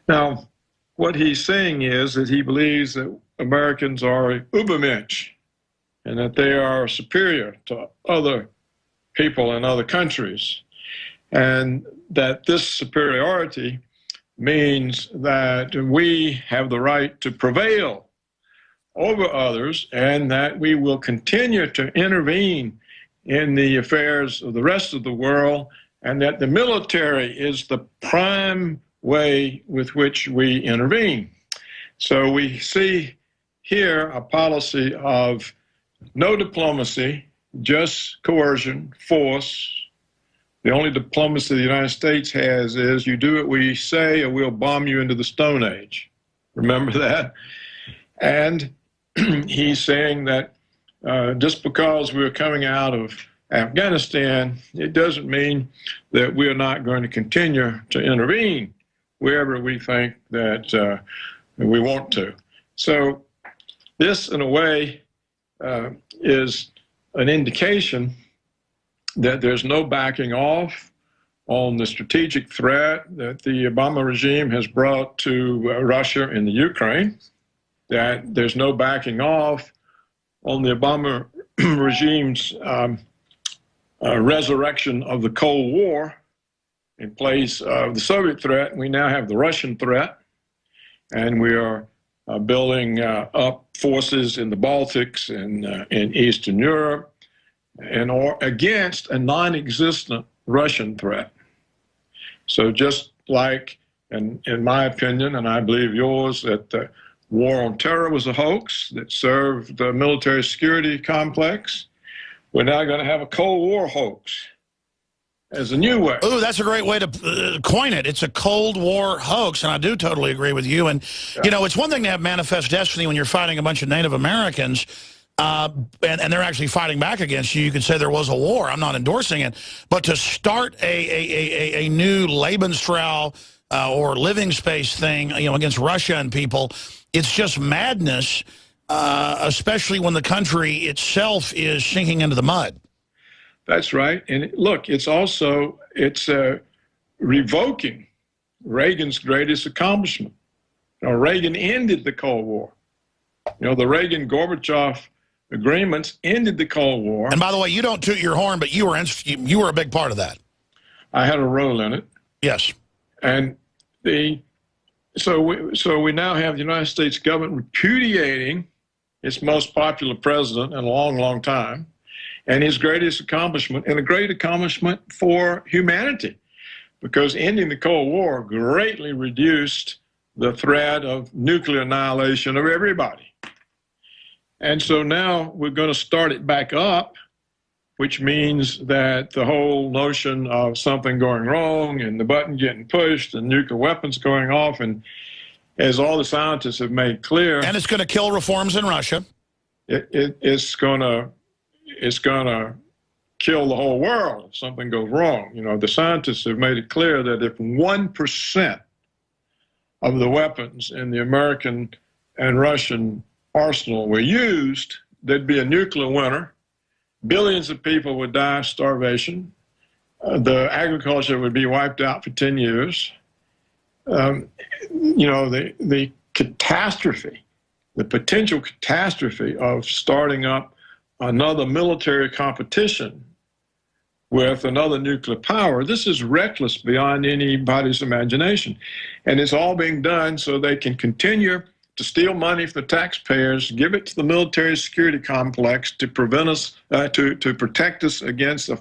E: Now, what he's saying is that he believes that Americans are Übermensch, and that they are superior to other people in other countries, and that this superiority means that we have the right to prevail over others, and that we will continue to intervene in the affairs of the rest of the world, and that the military is the prime way with which we intervene. So we see here a policy of no diplomacy, just coercion, force. The only diplomacy the United States has is you do what we say or we'll bomb you into the Stone Age. Remember that? And he's saying that just because we're coming out of Afghanistan, it doesn't mean that we're not going to continue to intervene wherever we think that we want to. So this, in a way, is an indication that there's no backing off on the strategic threat that the Obama regime has brought to Russia and the Ukraine, that there's no backing off on the Obama regime's resurrection of the Cold War in place of the Soviet threat. We now have the Russian threat, and we are building up forces in the Baltics and in Eastern Europe, and or against a non-existent Russian threat. So just like, in my opinion, and I believe yours, that the war on terror was a hoax that served the military security complex, we're now going to have a Cold War hoax as a new way.
B: Ooh, that's a great way to coin it. It's a Cold War hoax, and I do totally agree with you. And, you know, it's one thing to have manifest destiny when you're fighting a bunch of Native Americans, and they're actually fighting back against you. You could say there was a war. I'm not endorsing it. But to start a new Lebensraum or living space thing, you know, against Russia and people, it's just madness, especially when the country itself is sinking into the mud.
E: That's right. And look, it's also, it's revoking Reagan's greatest accomplishment. You know, Reagan ended the Cold War. You know, the Reagan-Gorbachev agreements ended the Cold War.
B: And by the way, you don't toot your horn, but you were a big part of that.
E: I had a role in it.
B: Yes.
E: And so we now have the United States government repudiating its most popular president in a long, long time, and his greatest accomplishment, and a great accomplishment for humanity, because ending the Cold War greatly reduced the threat of nuclear annihilation of everybody. And so now we're going to start it back up, which means that the whole notion of something going wrong and the button getting pushed and nuclear weapons going off, and as all the scientists have made clear,
B: and it's going to kill reforms in Russia.
E: It's going to kill the whole world if something goes wrong. You know, the scientists have made it clear that if 1% of the weapons in the American and Russian arsenal were used, there'd be a nuclear winter. Billions of people would die of starvation. The agriculture would be wiped out for 10 years. You know, the catastrophe, the potential catastrophe of starting up another military competition with another nuclear power, this is reckless beyond anybody's imagination. And it's all being done so they can continue to steal money from the taxpayers, give it to the military security complex to prevent us, to protect us against a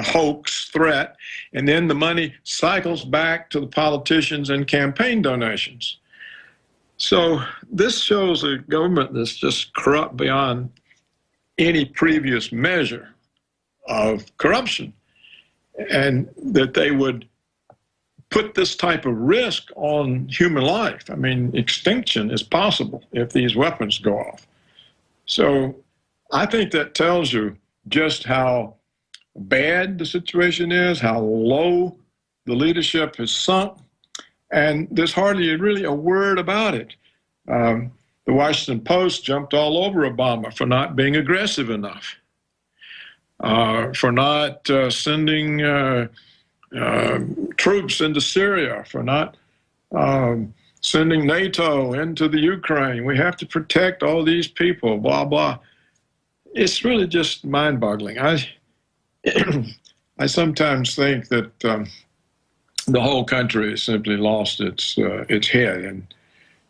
E: hoax threat, and then the money cycles back to the politicians and campaign donations. So this shows a government that's just corrupt beyond any previous measure of corruption, and that they would put this type of risk on human life. I mean, extinction is possible if these weapons go off. So I think that tells you just how bad the situation is, how low the leadership has sunk, and there's hardly really a word about it. The Washington Post jumped all over Obama for not being aggressive enough, for not sending troops into Syria, for not sending NATO into the Ukraine. We have to protect all these people, blah, blah. It's really just mind-boggling. I sometimes think that the whole country has simply lost its head. And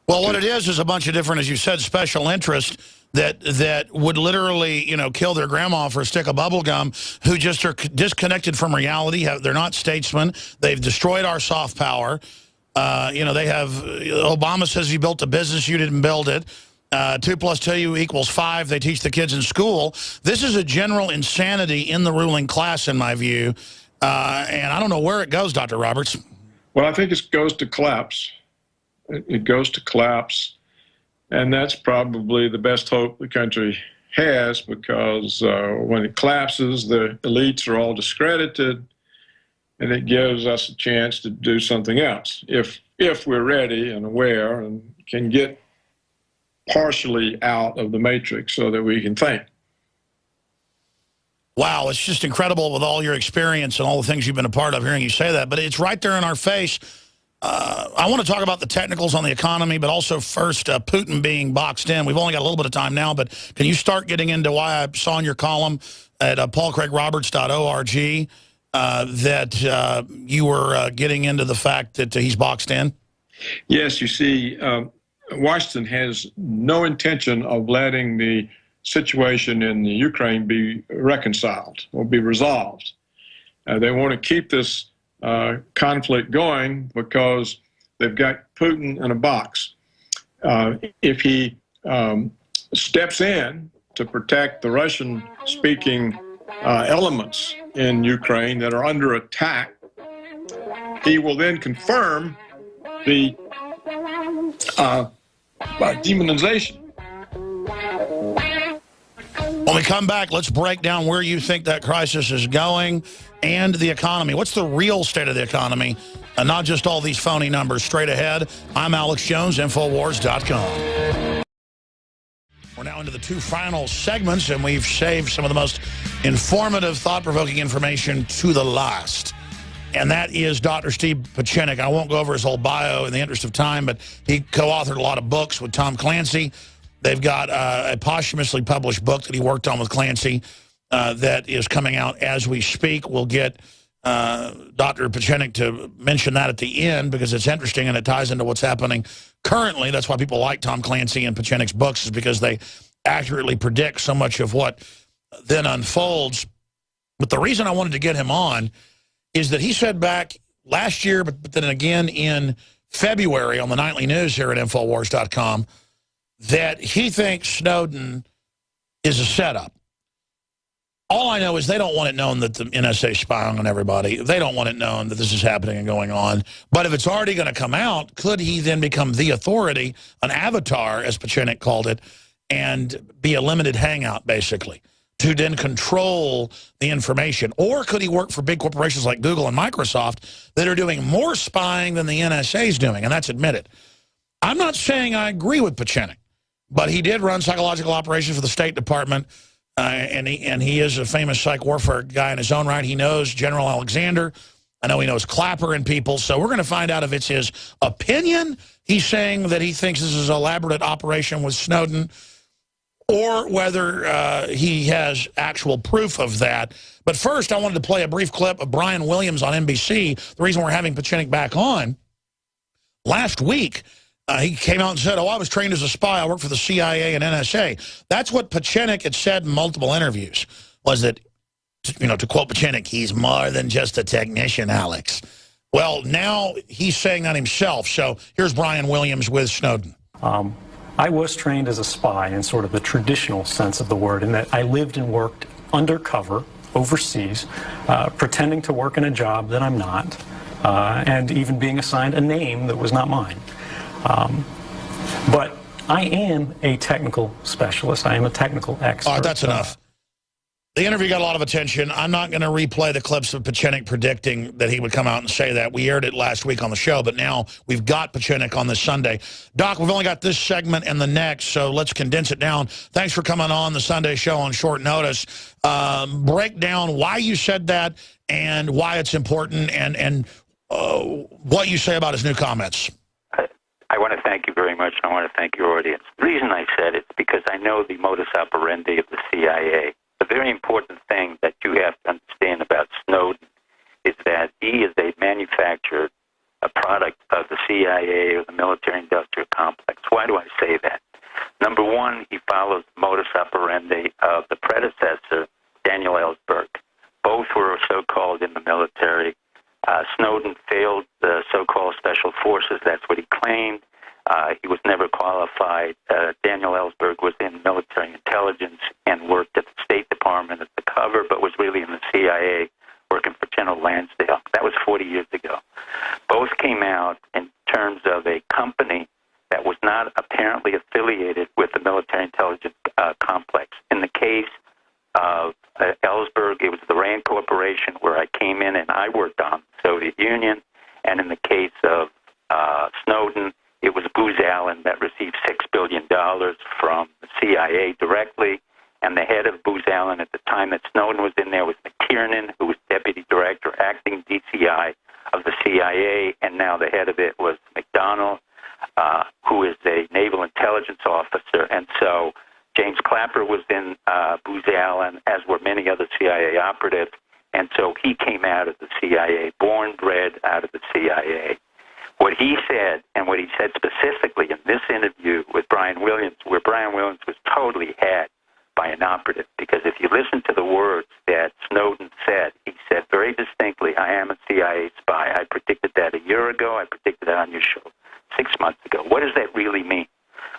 B: well, what it is a bunch of different, as you said, special interests that would literally, you know, kill their grandma for a stick of bubble gum, who just are disconnected from reality. They're not statesmen. They've destroyed our soft power. You know, they have, Obama says he built a business, you didn't build it. 2 + 2 = 5. They teach the kids in school. This is a general insanity in the ruling class, in my view. And I don't know where it goes, Dr. Roberts.
E: Well, I think it goes to collapse. It goes to collapse. And that's probably the best hope the country has, because when it collapses, the elites are all discredited, and it gives us a chance to do something else if we're ready and aware and can get partially out of the matrix so that we can think.
B: Wow, it's just incredible with all your experience and all the things you've been a part of, hearing you say that. But it's right there in our face. I want to talk about the technicals on the economy, but also first Putin being boxed in. We've only got a little bit of time now, but can you start getting into why I saw in your column at paulcraigroberts.org that you were getting into the fact that he's boxed in?
E: Yes, you see, Washington has no intention of letting the situation in the Ukraine be reconciled or be resolved. They want to keep this conflict going because they've got Putin in a box. If he steps in to protect the Russian-speaking elements in Ukraine that are under attack, he will then confirm the demonization.
B: When we come back, let's break down where you think that crisis is going and the economy. What's the real state of the economy, and not just all these phony numbers? Straight ahead, I'm Alex Jones, Infowars.com. We're now into the two final segments, and we've saved some of the most informative, thought-provoking information to the last. And that is Dr. Steve Pieczenik. I won't go over his whole bio in the interest of time, but he co-authored a lot of books with Tom Clancy. They've got a posthumously published book that he worked on with Clancy that is coming out as we speak. We'll get Dr. Pieczenik to mention that at the end because it's interesting and it ties into what's happening currently. That's why people like Tom Clancy and Pieczenik's books, is because they accurately predict so much of what then unfolds. But the reason I wanted to get him on is that he said back last year, but then again in February on the nightly news here at Infowars.com, that he thinks Snowden is a setup. All I know is they don't want it known that the NSA is spying on everybody. They don't want it known that this is happening and going on. But if it's already going to come out, could he then become the authority, an avatar, as Pieczenik called it, and be a limited hangout, basically, to then control the information? Or could he work for big corporations like Google and Microsoft that are doing more spying than the NSA is doing? And that's admitted. I'm not saying I agree with Pieczenik, but he did run psychological operations for the State Department, and he is a famous psych warfare guy in his own right. He knows General Alexander. I know he knows Clapper and people. So we're going to find out if it's his opinion. He's saying that he thinks this is an elaborate operation with Snowden, or whether he has actual proof of that. But first, I wanted to play a brief clip of Brian Williams on NBC. The reason we're having Pieczenik back on, last week, he came out and said, I was trained as a spy. I worked for the CIA and NSA. That's what Pieczenik had said in multiple interviews, was that, to quote Pieczenik, he's more than just a technician, Alex. Well, now he's saying that himself. So here's Brian Williams with Snowden.
F: I was trained as a spy in sort of the traditional sense of the word, in that I lived and worked undercover overseas, pretending to work in a job that I'm not, and even being assigned a name that was not mine. But I am a technical specialist. I am a technical expert.
B: All right, that's enough. The interview got a lot of attention. I'm not going to replay the clips of Pieczenik predicting that he would come out and say that. We aired it last week on the show, but now we've got Pieczenik on this Sunday. Doc, we've only got this segment and the next, so let's condense it down. Thanks for coming on the Sunday show on short notice. Break down why you said that and why it's important, and what you say about his new comments.
G: I want to thank you very much, and I want to thank your audience. The reason I said it is because I know the modus operandi of the CIA. The very important thing that you have to understand about Snowden is that he is a manufactured a product of the CIA or the military-industrial complex. Why do I say that? Number one, he follows the modus operandi of the predecessor, Daniel Ellsberg. Both were so-called in the military. Snowden failed the so-called special forces. That's what he claimed. He was never qualified. Daniel Ellsberg was in military intelligence and worked at the State Department as the cover, but was really in the CIA working for General Lansdale. That was 40 years ago. Both came out in terms of a company that was not apparently affiliated with the military intelligence complex. In the case of Ellsberg, it was the RAND Corporation, where I came in and I worked on the Soviet Union. And in the case of Snowden, it was Booz Allen that received $6 billion from the CIA directly. And the head of Booz Allen at the time that Snowden was in there was McTiernan, who was deputy director, acting DCI of the CIA. And now the head of it was McDonnell, who is a naval intelligence officer. And so James Clapper was in Booz Allen, as were many other CIA operatives. And so he came out of the CIA, born, bred out of the CIA. What he said, and what he said specifically in this interview with Brian Williams, where Brian Williams was totally had by an operative, because if you listen to the words that Snowden said, he said very distinctly, I am a CIA spy. I predicted that a year ago. I predicted that on your show 6 months ago. What does that really mean?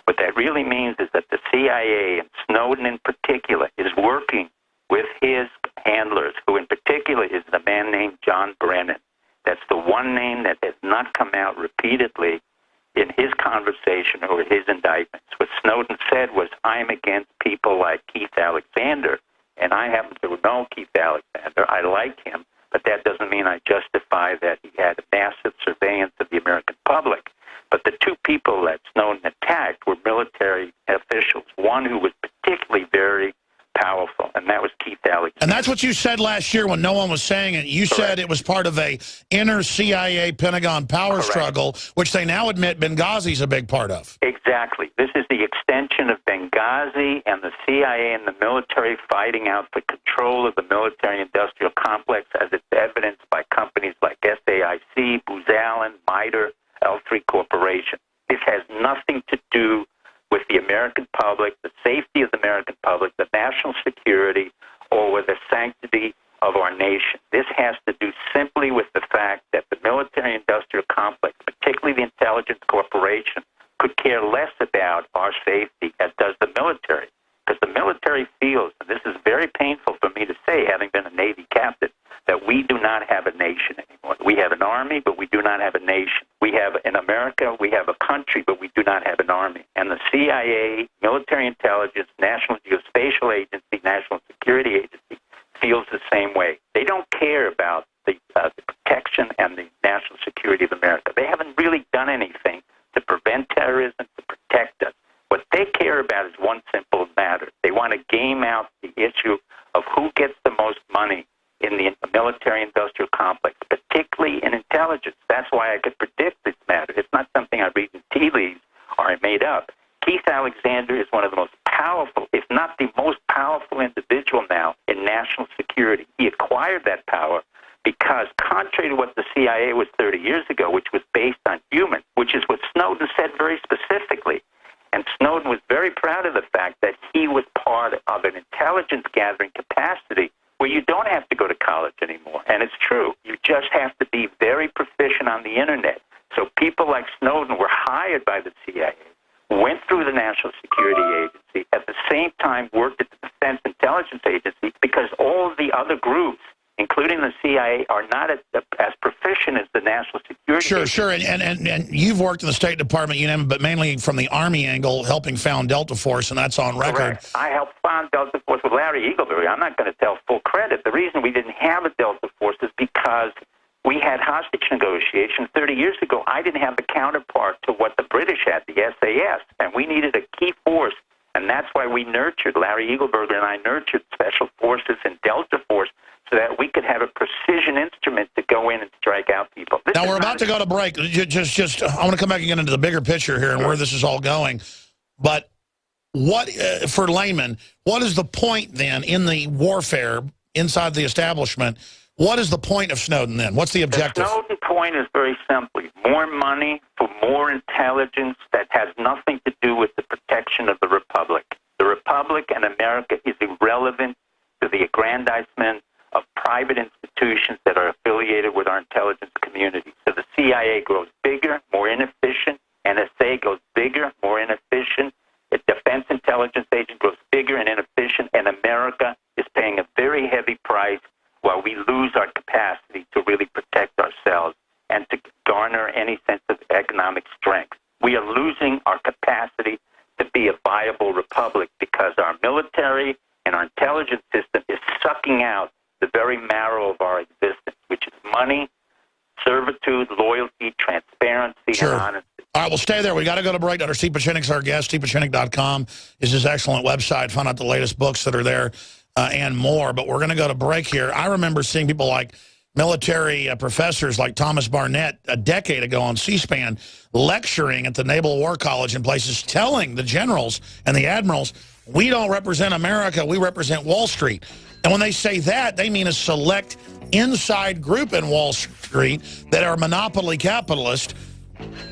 G: What that really means is that the CIA, and Snowden in particular, is working with his handlers, who in particular is the man named John Brennan. That's the one name that has not come out repeatedly in his conversation or his indictments. What Snowden said was, I'm against people like Keith Alexander, and I happen to know Keith Alexander. I like him, but that doesn't mean I justify that he had massive surveillance of the American public. But the two people that Snowden attacked were military officials, one who was particularly very powerful, and that was Keith Alexander.
B: And that's what you said last year when no one was saying it. You said it was part of a inner CIA Pentagon power struggle, which they now admit Benghazi's a big part of.
G: Exactly. This is the extension of Benghazi and the CIA and the military fighting out for control of the military-industrial complex, as it's evidenced by companies like SAIC, Booz Allen, MITRE, L3 Corporation. This has nothing to do with the American public, the safety of the American public, the national security, or with the sanctity of our nation. This has to do simply with the fact that the military-industrial complex, particularly the intelligence corporation, could care less about our safety as does the military. Because the military feels, and this is very painful for me to say, having been a Navy captain, that we do not have a nation anymore. We have an army, but we do not have a nation. We have, in America, we have a country, but we do not have an army. And the CIA, military intelligence, National Geospatial Agency, National Security Agency, feels the same way. They don't care about the protection and the national security of America. They haven't really done anything to prevent terrorism, to protect us. What they care about is one simple matter. They want to game out the issue of who gets the most money in the military-industrial complex, particularly in intelligence. That's why I could predict this matter. It's not something I read in tea leaves or I made up. Keith Alexander is one of the most powerful, if not the most powerful individual now in national security. He acquired that power because, contrary to what the CIA was 30 years ago, which was based on humans, which is what Snowden said very specifically, and Snowden was very proud of the fact that he was part of an intelligence-gathering capacity where you don't have to go to college anymore. And it's true. You just have to be very proficient on the Internet. So people like Snowden were hired by the CIA, went through the National Security Agency, at the same time worked at the Defense Intelligence Agency, because all of the other groups, including the CIA, are not as proficient as the National Security Agency.
B: Sure. And you've worked in the State Department, you know, but mainly from the Army angle, helping found Delta Force, and that's on record.
G: Correct. I helped found Delta Force with Larry Eaglebury. I'm not going to tell full credit. The reason we didn't have a Delta Force is because we had hostage negotiations 30 years ago. I didn't have the counterpart to what the British had, the SAS, and we needed a key force. And that's why we nurtured, Larry Eagleberger and I nurtured Special Forces and Delta Force so that we could have a precision instrument to go in and strike out people.
B: Now, we're about to go to break. Just I want to come back and get into the bigger picture here and where this is all going. But what, for laymen, what is the point then in the warfare inside the establishment? What is the point of Snowden then? What's the objective?
G: The Snowden point is very simply more money for more intelligence that has nothing to do with the protection of the Republic. The Republic and America is irrelevant to the aggrandizement of private institutions that are affiliated with our intelligence community. So the CIA grows bigger, more inefficient. NSA goes bigger, more inefficient. The Defense Intelligence Agency grows bigger and inefficient, and America is paying a very heavy price while we lose our capacity to really protect ourselves and to garner any sense of economic strength. We are losing our capacity to be a viable republic because our military and our intelligence system is sucking out the very marrow of our existence, which is money, servitude, loyalty, transparency,
B: Sure.
G: and honesty.
B: All right, well, stay there. We got to go to break. Dr. Steve Pieczenik's our guest. StevePieczenik.com is his excellent website. Find out the latest books that are there and more. But we're going to go to break here. I remember seeing people like military professors like Thomas Barnett a decade ago on C-SPAN lecturing at the Naval War College in places, telling the generals and the admirals, we don't represent America, we represent Wall Street. And when they say that, they mean a select inside group in Wall Street that are monopoly capitalist,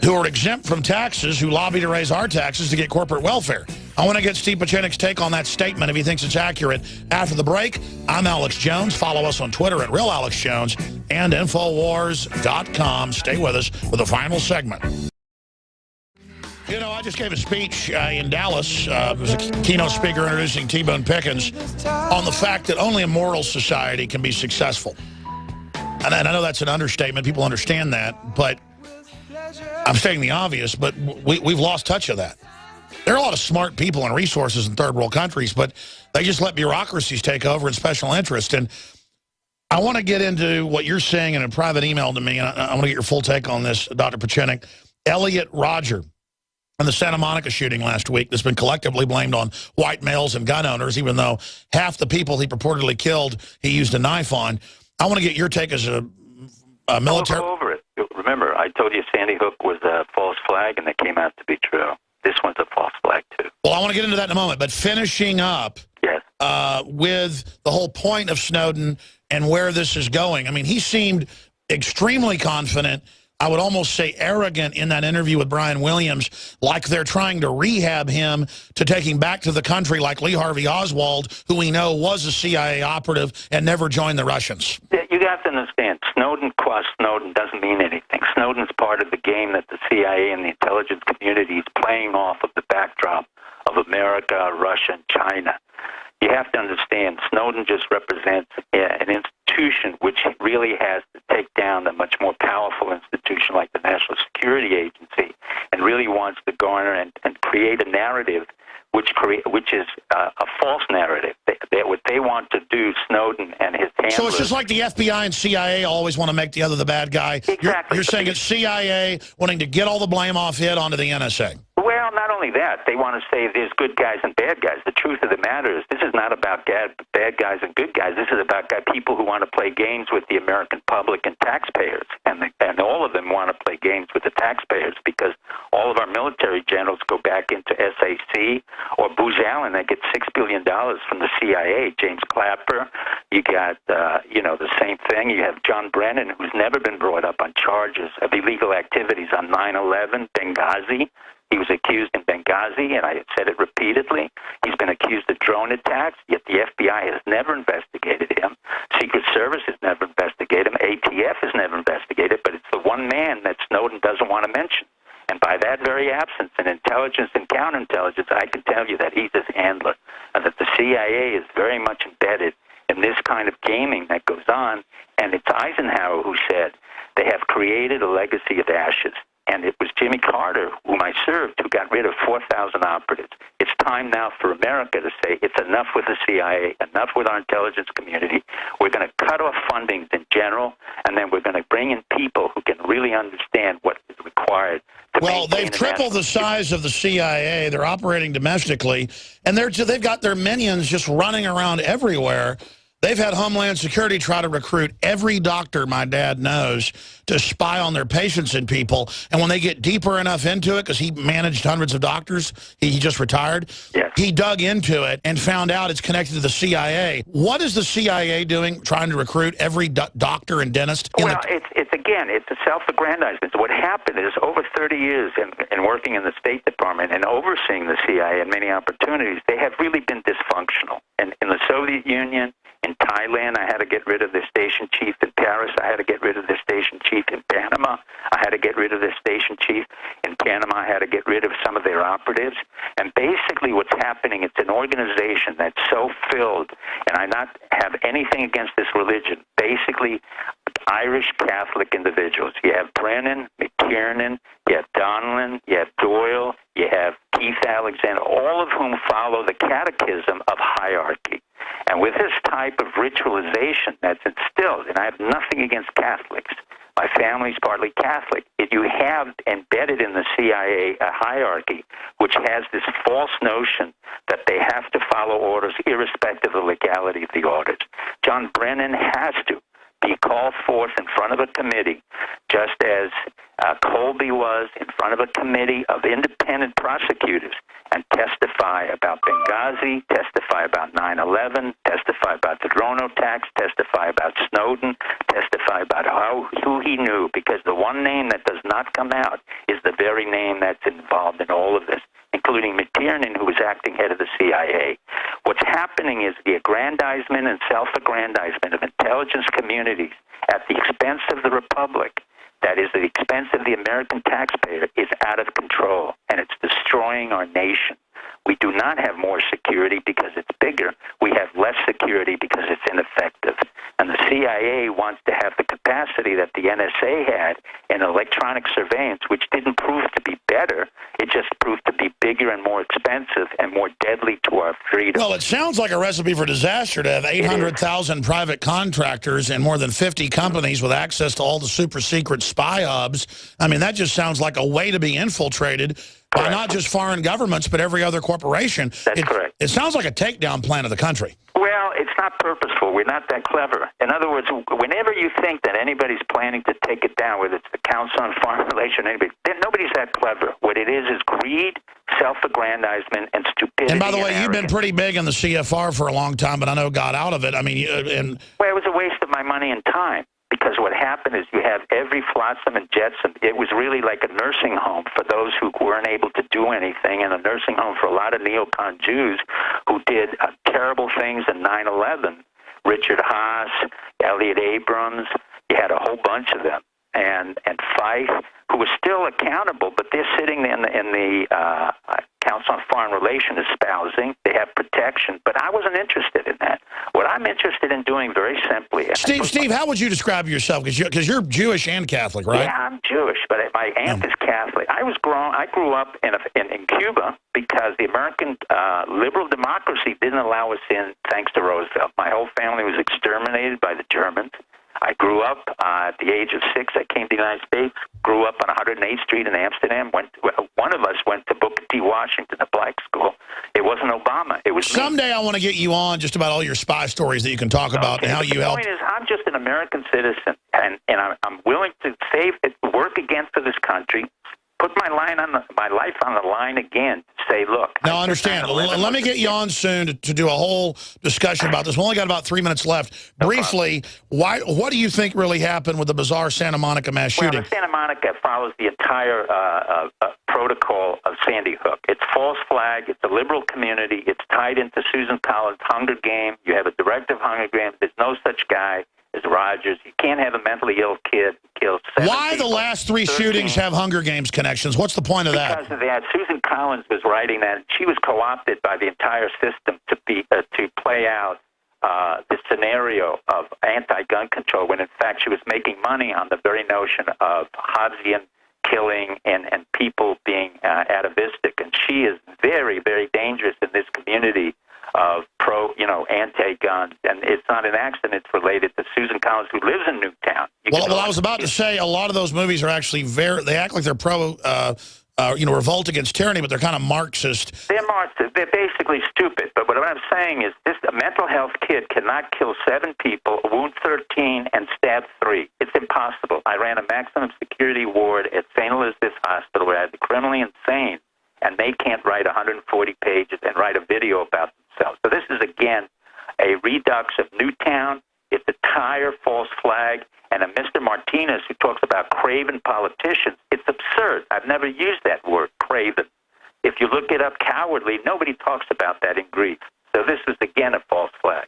B: who are exempt from taxes, who lobby to raise our taxes to get corporate welfare. I want to get Steve Pieczenik's take on that statement if he thinks it's accurate. After the break, I'm Alex Jones. Follow us on Twitter at RealAlexJones and Infowars.com. Stay with us for the final segment. You know, I just gave a speech in Dallas. It was a keynote speaker introducing T-Bone Pickens on the fact that only a moral society can be successful. And I know that's an understatement. People understand that, but I'm stating the obvious, but we've lost touch of that. There are a lot of smart people and resources in third world countries, but they just let bureaucracies take over and special interest. And I want to get into what you're saying in a private email to me, and I want to get your full take on this, Dr. Pieczenik. Elliot Rodger and the Santa Monica shooting last week that's been collectively blamed on white males and gun owners, even though half the people he purportedly killed he used a knife on. I want to get your take as a military...
G: Go over it. Remember, I told you Sandy Hook was a false flag, and that came out to be true. This one's a false flag, too.
B: Well, I want to get into that in a moment, but finishing up with the whole point of Snowden and where this is going. I mean, he seemed extremely confident, I would almost say arrogant in that interview with Brian Williams, like they're trying to rehab him to take him back to the country like Lee Harvey Oswald, who we know was a CIA operative and never joined the Russians.
G: You have to understand, Snowden qua Snowden doesn't mean anything. Snowden's part of the game that the CIA and the intelligence community is playing off of the backdrop of America, Russia, and China. You have to understand, Snowden just represents an institution which really has to take down a much more powerful institution like the National Security Agency, and really wants to garner and create a narrative which is a false narrative. What they want to do, Snowden and his handlers...
B: So it's just like the FBI and CIA always want to make the other the bad guy.
G: Exactly.
B: You're saying it's CIA wanting to get all the blame off it onto the NSA.
G: Well, not only that, they want to say there's good guys and bad guys. The truth of the matter is this is not about bad guys and good guys. This is about people who want to play games with the American public and taxpayers. And all of them want to play games with the taxpayers because all of our military generals go back into SAC or Booz Allen that gets $6 billion from the CIA. James Clapper, you got, the same thing. You have John Brennan, who's never been brought up on charges of illegal activities on 9/11, Benghazi. He was accused in Benghazi, and I said it repeatedly. He's been accused of drone attacks, yet the FBI has never investigated him. Secret Service has never investigated him. ATF has never investigated, but it's the one man that Snowden doesn't want to mention. And by that very absence in intelligence and counterintelligence, I can tell you that he's his handler, and that the CIA is very much embedded in this kind of gaming that goes on. And it's Eisenhower who said they have created a legacy of ashes. And it was Jimmy Carter, whom I served, who got rid of 4,000 operatives. It's time now for America to say it's enough with the CIA, enough with our intelligence community. We're going to cut off fundings in general, and then we're going to bring in people who can really understand what is required.
B: Well, they've tripled the size of the CIA. They're operating domestically, and they've got their minions just running around everywhere. They've had Homeland Security try to recruit every doctor my dad knows to spy on their patients and people. And when they get deeper enough into it, because he managed hundreds of doctors, he just retired, he dug into it and found out it's connected to the CIA. What is the CIA doing, trying to recruit every doctor and dentist?
G: It's a self-aggrandizement. So what happened is over 30 years in working in the State Department and overseeing the CIA in many opportunities, they have really been dysfunctional. And in the Soviet Union, in Thailand, I had to get rid of their station chief. In Paris, I had to get rid of their station chief. In Panama, I had to get rid of their station chief. In Panama, I had to get rid of some of their operatives. And basically what's happening, it's an organization that's so filled, and I not have anything against this religion. Basically, Irish Catholic individuals. You have Brennan, McTiernan, you have Donlan, you have Doyle, you have Keith Alexander, all of whom follow the catechism of hierarchy. And with this type of ritualization that's instilled, and I have nothing against Catholics, my family's partly Catholic, you have embedded in the CIA a hierarchy which has this false notion that they have to follow orders irrespective of the legality of the orders. John Brennan has to be called forth in front of a committee, just as Colby was in front of a committee of independent prosecutors, and testify about Benghazi, testify about 9/11, testify about the drone attacks, testify about Snowden, testify about who he knew, because the one name that does not come out is the very name that's involved in all of this, including McTiernan, who was acting head of the CIA. What's happening is the aggrandizement and self-aggrandizement of intelligence communities at the expense of the Republic, that is, at the expense of the American taxpayer, is out of control, and it's destroying our nation. We do not have more security because it's bigger. We have less security because it's ineffective. And the CIA wants to have the capacity that the NSA had in electronic surveillance, which didn't prove to be better. It just proved to be bigger and more expensive and more deadly to our freedom.
B: Well, it sounds like a recipe for disaster to have 800,000 private contractors and more than 50 companies with access to all the super secret spy hubs. I mean, that just sounds like a way to be infiltrated by not just foreign governments, but every other corporation.
G: That's correct.
B: It sounds like a takedown plan of the country.
G: Well, it's not purposeful. We're not that clever. In other words, whenever you think that anybody's planning to take it down, whether it's the Council on Foreign Relations, anybody, nobody's that clever. What it is greed, self-aggrandizement, and stupidity.
B: And by the way, you've been pretty big in the CFR for a long time, but I know got out of it. I mean,
G: well, it was a waste of my money and time. Because what happened is you have every flotsam and jetsam. It was really like a nursing home for those who weren't able to do anything, and a nursing home for a lot of neocon Jews who did terrible things in 9/11. Richard Haas, Elliot Abrams, you had a whole bunch of them, and Fife, who was still accountable, but they're sitting in the Council on Foreign Relations espousing. They have protection, but I wasn't interested in that. What I'm interested in doing, very simply...
B: Steve, how would you describe yourself? Because you're Jewish and Catholic, right?
G: Yeah, I'm Jewish, but my aunt is Catholic. I grew up in Cuba because the American liberal democracy didn't allow us in, thanks to Roosevelt. My whole family was exterminated by the Germans. I grew up at the age of 6. I came to the United States, grew up on 108th Street in Amsterdam. One of us went to Booker T. Washington, a black school. It wasn't Obama. It was
B: Someday I want to get you on just about all your spy stories that you can talk about and how you helped.
G: The point is, I'm just an American citizen, and I'm willing to work again for this country, put my life on the line again to say, look.
B: Now, I understand. Let me get you on soon to do a whole discussion about this. We only got about 3 minutes left. Briefly, what do you think really happened with the bizarre Santa Monica mass shooting?
G: Well, Santa Monica follows the entire protocol of Sandy Hook. It's false flag. It's a liberal community. It's tied into Susan Collins' Hunger Game. You have a directive Hunger Game. There's no such guy as Rogers. You can't have a mentally ill kid kill 7
B: Why
G: people,
B: the last 3
G: 13.
B: shootings have Hunger Games connections? What's the point of that?
G: Because of that. Susan Collins was writing that. She was co-opted by the entire system to play out this scenario of anti-gun control, when in fact she was making money on the very notion of Hobbesian killing and people being atavistic. And she is very, very dangerous in this community of anti-gun, and it's not an accident. It's related to Susan Collins, who lives in Newtown.
B: Well, I was about to say a lot of those movies are actually they act like they're pro, revolt against tyranny, but they're kind of Marxist.
G: They're Marxist. They're basically stupid. But what I'm saying is a mental health kid cannot kill 7 people, wound 13, and stab 3. It's impossible. I ran a maximum security ward at St. Elizabeth's Hospital where I had the criminally insane, and they can't write 140 pages and write a video about themselves. So this is, again, a redux of Newtown. It's a tire false flag. And a Mr. Martinez who talks about craven politicians, it's absurd. I've never used that word, craven. If you look it up, cowardly, nobody talks about that in Greek. So this is, again, a false flag.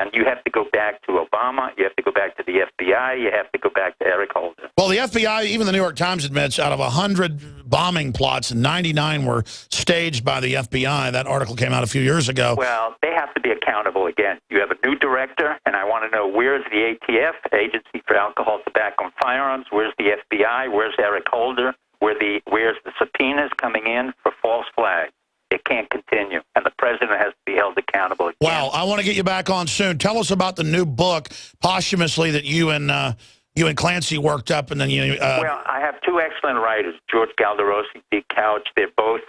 G: And you have to go back to Obama, you have to go back to the FBI, you have to go back to Eric Holder.
B: Well, the FBI, even the New York Times admits, out of 100 bombing plots, 99 were staged by the FBI. That article came out a few years ago.
G: Well, they have to be accountable again. You have a new director, and I want to know, where's the ATF, Agency for Alcohol, Tobacco, and Firearms? Where's the FBI? Where's Eric Holder? Where's the subpoenas coming in for false flags? It can't continue, and the president has to be held accountable again.
B: Wow, I want to get you back on soon. Tell us about the new book, posthumously, that you and Clancy worked up, and then you.
G: Well, I have two excellent writers, George Galderosi, Dick Couch. They're both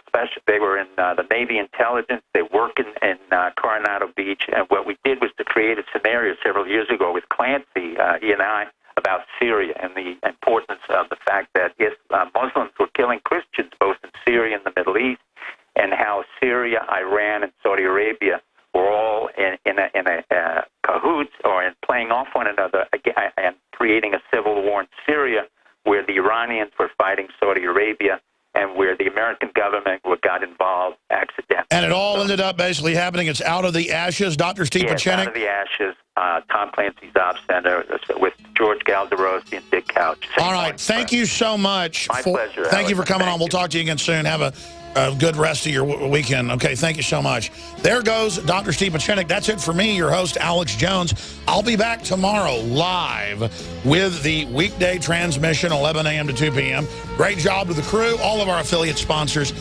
G: special. They were in the Navy intelligence. They work in Coronado Beach, and what we did was to create a scenario several years ago with Clancy, he and I, about Syria and the importance of the fact that if Muslims were killing Christians both in Syria and the Middle East, and how Syria, Iran, and Saudi Arabia were all in a cahoots or in playing off one another and creating a civil war in Syria, where the Iranians were fighting Saudi Arabia and where the American government got involved accidentally.
B: And it all ended up basically happening. It's Out of the Ashes, Dr. Steve Pachenik.
G: Out of the Ashes, Tom Clancy's Op Center with George Galderosi and Dick Couch.
B: All right, thank you so much.
G: My pleasure.
B: Thank you for coming on. We'll talk to you again soon. Have a good rest of your weekend. Okay, thank you so much. There goes Dr. Steve Pachenik. That's it for me, your host, Alex Jones. I'll be back tomorrow live with the weekday transmission, 11 a.m. to 2 p.m. Great job to the crew, all of our affiliate sponsors,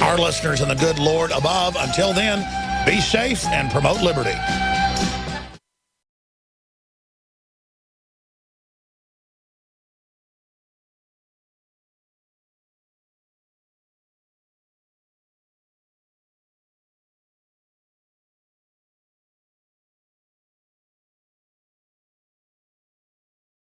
B: our listeners, and the good Lord above. Until then, be safe and promote liberty.